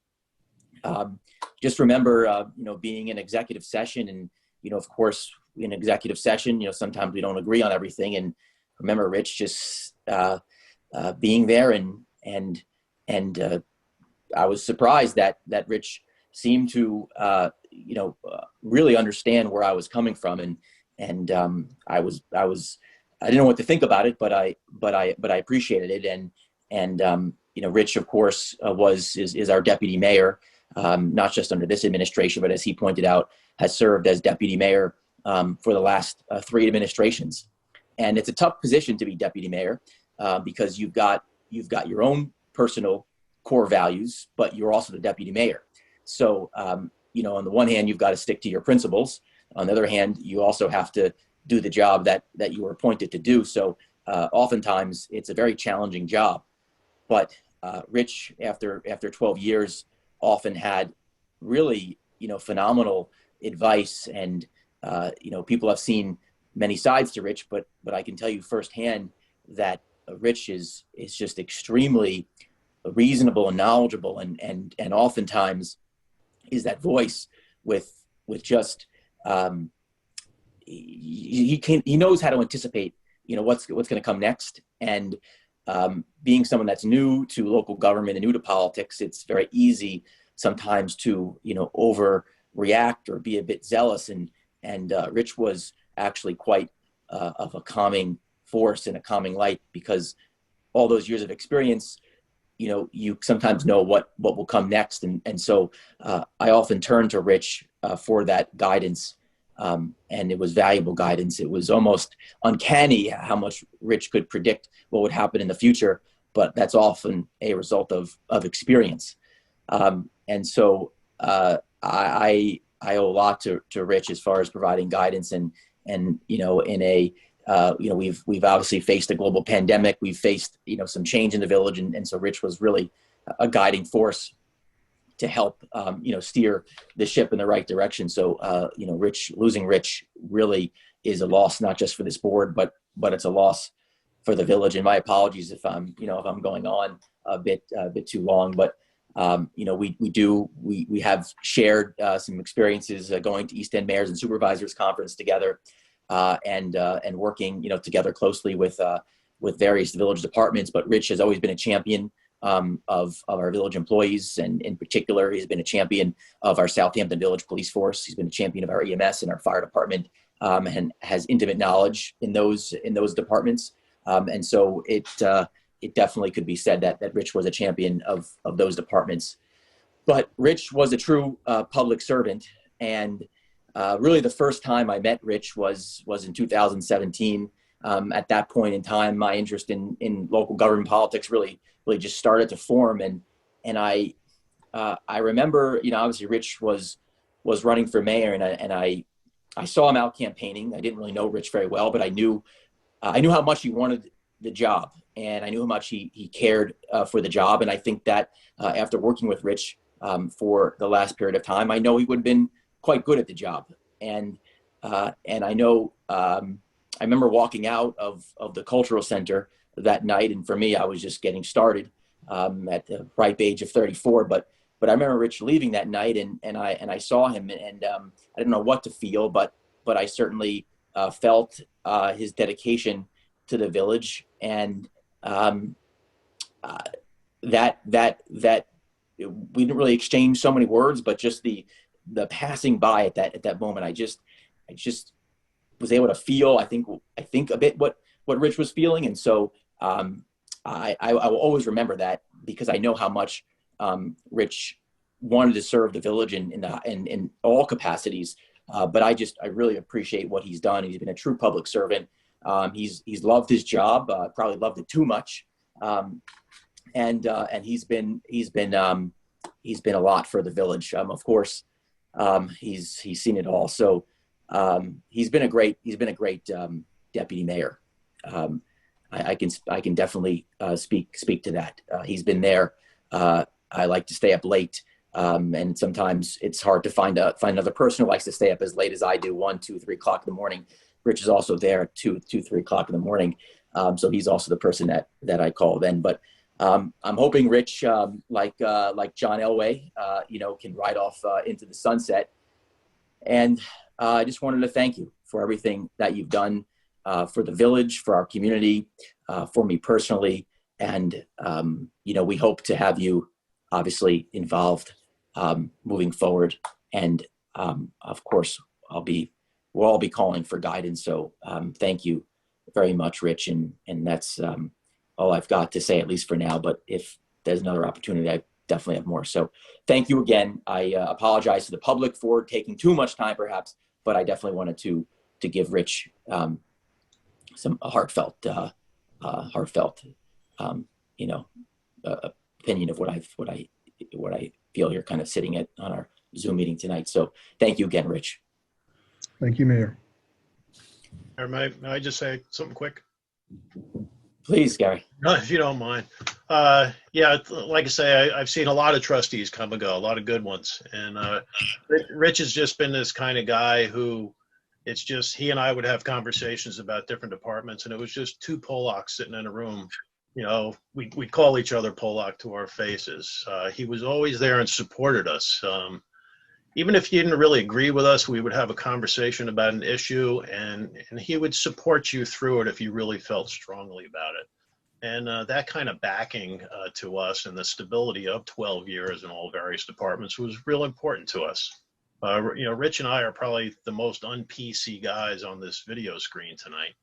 just remember, being in executive session, and of course, in executive session, sometimes we don't agree on everything. And remember, Rich just being there, and I was surprised that Rich seemed to really understand where I was coming from, and I didn't know what to think about it, but I appreciated it. And Rich, of course, is our deputy mayor, not just under this administration, but as he pointed out, has served as deputy mayor for the last 3 administrations. And it's a tough position to be deputy mayor because you've got your own personal core values, but you're also the deputy mayor. So, on the one hand, you've got to stick to your principles. On the other hand, you also have to do the job that you were appointed to do. So oftentimes it's a very challenging job. But Rich, after 12 years, often had really, phenomenal advice. And, people have seen many sides to Rich, but I can tell you firsthand that Rich is just extremely reasonable and knowledgeable, and oftentimes is that voice with just he knows how to anticipate what's going to come next. And being someone that's new to local government and new to politics, it's very easy sometimes to overreact or be a bit zealous, and Rich was actually quite of a calming force and a calming light, because all those years of experience, you sometimes know what will come next. And so I often turn to Rich for that guidance and it was valuable guidance. It was almost uncanny how much Rich could predict what would happen in the future, but that's often a result of experience. And so I owe a lot to Rich as far as providing guidance, and you know, in a you know, we've obviously faced a global pandemic. We've faced, you know, some change in the village, and so Rich was really a guiding force to help you know, steer the ship in the right direction. So you know, losing Rich really is a loss, not just for this board, but it's a loss for the village. And my apologies if I'm, you know, if I'm going on a bit too long, but you know, we have shared some experiences going to East End Mayors and Supervisors Conference together, and working, you know, together closely with various village departments. But Rich has always been a champion of our village employees, and in particular, he's been a champion of our Southampton Village Police Force. He's been a champion of our EMS and our fire department, and has intimate knowledge in those departments. And so it definitely could be said that Rich was a champion of those departments. But Rich was a true public servant, and really the first time I met Rich was in 2017. At that point in time, my interest in local government politics really just started to form, and I remember, you know, obviously Rich was running for mayor, and I saw him out campaigning. I didn't really know Rich very well, but I knew how much he wanted the job, and I knew how much he cared for the job. And I think that after working with Rich for the last period of time, I know he would have been quite good at the job. And I know I remember walking out of the cultural center that night, and for me, I was just getting started at the ripe age of 34. But I remember Rich leaving that night, and I saw him, and I didn't know what to feel, but I certainly felt his dedication to the village, and that we didn't really exchange so many words, but just the passing by at that moment, I just was able to feel, I think a bit what Rich was feeling. And so I will always remember that, because I know how much Rich wanted to serve the village in all capacities. But I really appreciate what he's done. He's been a true public servant. He's loved his job, probably loved it too much. And he's been a lot for the village. Of course, he's seen it all. So he's been a great deputy mayor. I can definitely speak to that. He's been there. I like to stay up late, and sometimes it's hard to find another person who likes to stay up as late as I do, 1, 2, 3 o'clock in the morning. Rich is also there at 2, 3 o'clock in the morning. So he's also the person that I call then. But I'm hoping Rich, like John Elway, you know, can ride off into the sunset. And I just wanted to thank you for everything that you've done for the village, for our community, for me personally. And, you know, we hope to have you obviously involved moving forward. And of course, we'll all be calling for guidance. So thank you very much, Rich. And that's all I've got to say, at least for now. But if there's another opportunity, I definitely have more. So thank you again. I apologize to the public for taking too much time, perhaps, but I definitely wanted to give Rich some heartfelt, you know, opinion of what I feel here, kind of sitting on our Zoom meeting tonight. So thank you again, Rich. Thank you, Mayor. May I just say something quick? Please, Gary. No, if you don't mind. Yeah, like I say, I've seen a lot of trustees come and go, a lot of good ones. And Rich has just been this kind of guy who, it's just, he and I would have conversations about different departments, and it was just two Polacks sitting in a room. You know, we'd call each other Polak to our faces. He was always there and supported us. Even if he didn't really agree with us, we would have a conversation about an issue, and he would support you through it if you really felt strongly about it. And that kind of backing to us, and the stability of 12 years in all various departments, was real important to us. You know, Rich and I are probably the most un-PC guys on this video screen tonight.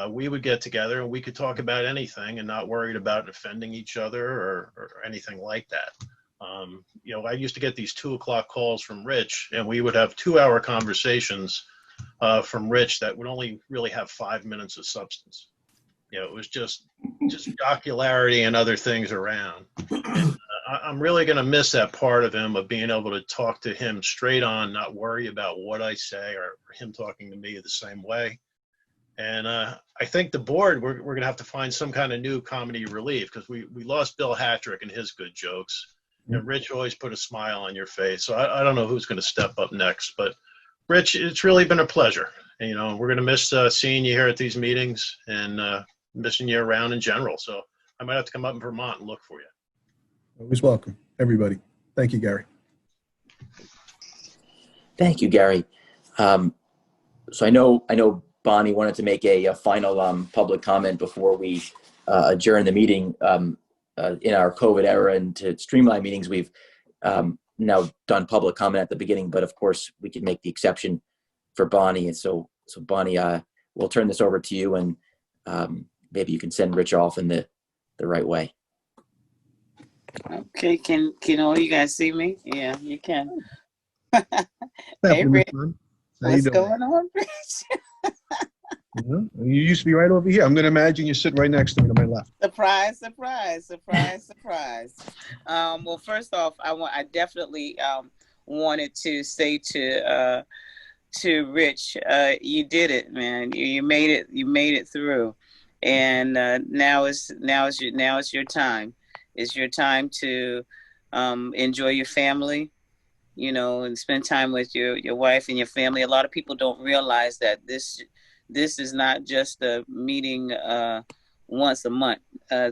We would get together and we could talk about anything and not worried about offending each other or anything like that. I used to get these 2 o'clock calls from Rich, and we would have 2-hour conversations from Rich that would only really have 5 minutes of substance. It was just jocularity and other things around. And, I'm really going to miss that part of him, of being able to talk to him straight on, not worry about what I say or him talking to me the same way. And I think the board, we're going to have to find some kind of new comedy relief, because we lost Bill Hattrick and his good jokes. And Rich always put a smile on your face. So I don't know who's going to step up next. But Rich, it's really been a pleasure. And, we're going to miss seeing you here at these meetings, and missing you around in general. So I might have to come up in Vermont and look for you. Always welcome, everybody. Thank you, Gary. Thank you, Gary. So I know Bonnie wanted to make a final public comment before we adjourn the meeting. In our COVID era, and to streamline meetings, we've now done public comment at the beginning, but of course we can make the exception for Bonnie. And so Bonnie, we'll turn this over to you, and maybe you can send Rich off in the right way. Okay, can all you guys see me? Yeah, you can. Hey, Rich, how you what's doing? going on, Rich? You used to be right over here. I'm going to imagine you're sitting right next to me to my left. Surprise, surprise, surprise, surprise. Well, first off, I definitely wanted to say to Rich, you did it, man. You made it. You made it through, and now is your time. It's your time to enjoy your family, and spend time with your wife and your family. A lot of people don't realize that this is not just a meeting once a month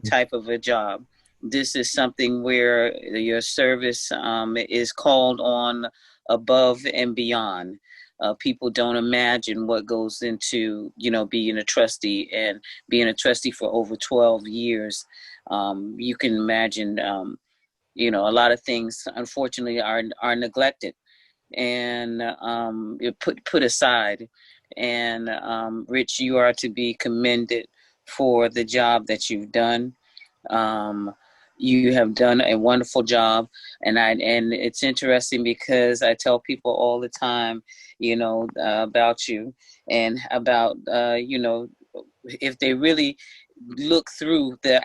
type of a job. This is something where your service is called on above and beyond. People don't imagine what goes into, being a trustee, and being a trustee for over 12 years. You can imagine, a lot of things, unfortunately, are neglected and put aside. And Rich, you are to be commended for the job that you've done. You have done a wonderful job, and it's interesting because I tell people all the time, about you, and about if they really look through the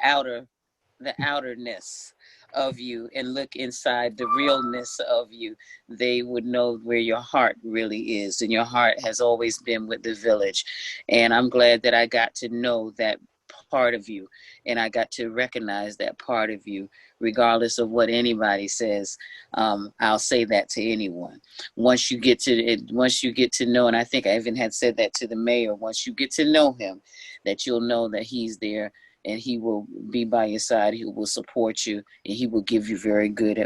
outerness of you and look inside the realness of you, they would know where your heart really is. And your heart has always been with the village. And I'm glad that I got to know that part of you, and I got to recognize that part of you, regardless of what anybody says. I'll say that to anyone. Once you get to know, and I think I even had said that to the mayor, once you get to know him, that you'll know that he's there, and he will be by your side. He will support you, and he will give you very good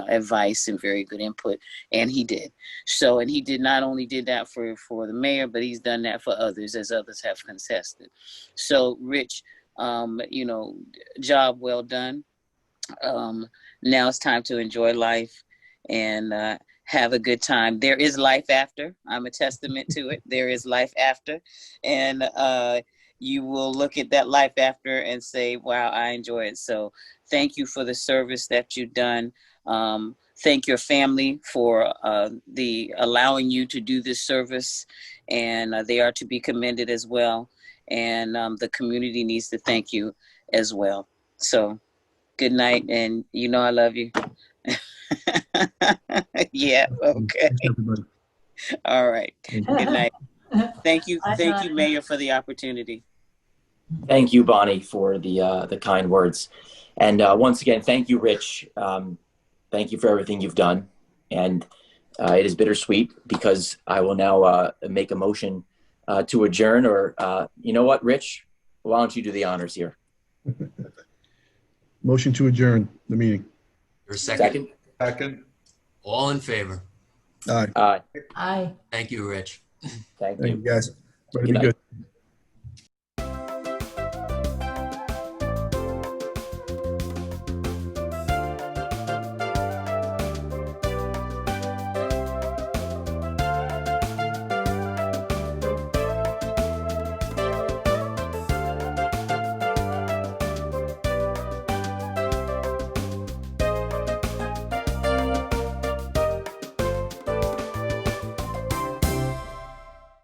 advice and very good input. And he did. So, and he did not only did that for the mayor, but he's done that for others, as others have contested. So, Rich, job well done. Now it's time to enjoy life and have a good time. There is life after. I'm a testament to it. There is life after. And you will look at that life after and say, wow, I enjoy it. So thank you for the service that you've done. Thank your family for the allowing you to do this service. And they are to be commended as well. And the community needs to thank you as well. So good night. And I love you. Yeah. Okay. All right. Good night. Thank you, Mayor, for the opportunity. Thank you, Bonnie, for the kind words. And once again, thank you, Rich. Thank you for everything you've done. And it is bittersweet because I will now make a motion to adjourn, or you know what, Rich? Why don't you do the honors here? Motion to adjourn the meeting. Your second? Second. All in favor? Aye. Aye. Aye. Thank you, Rich. Thank Thank you, you. guys. Better Good be night. good.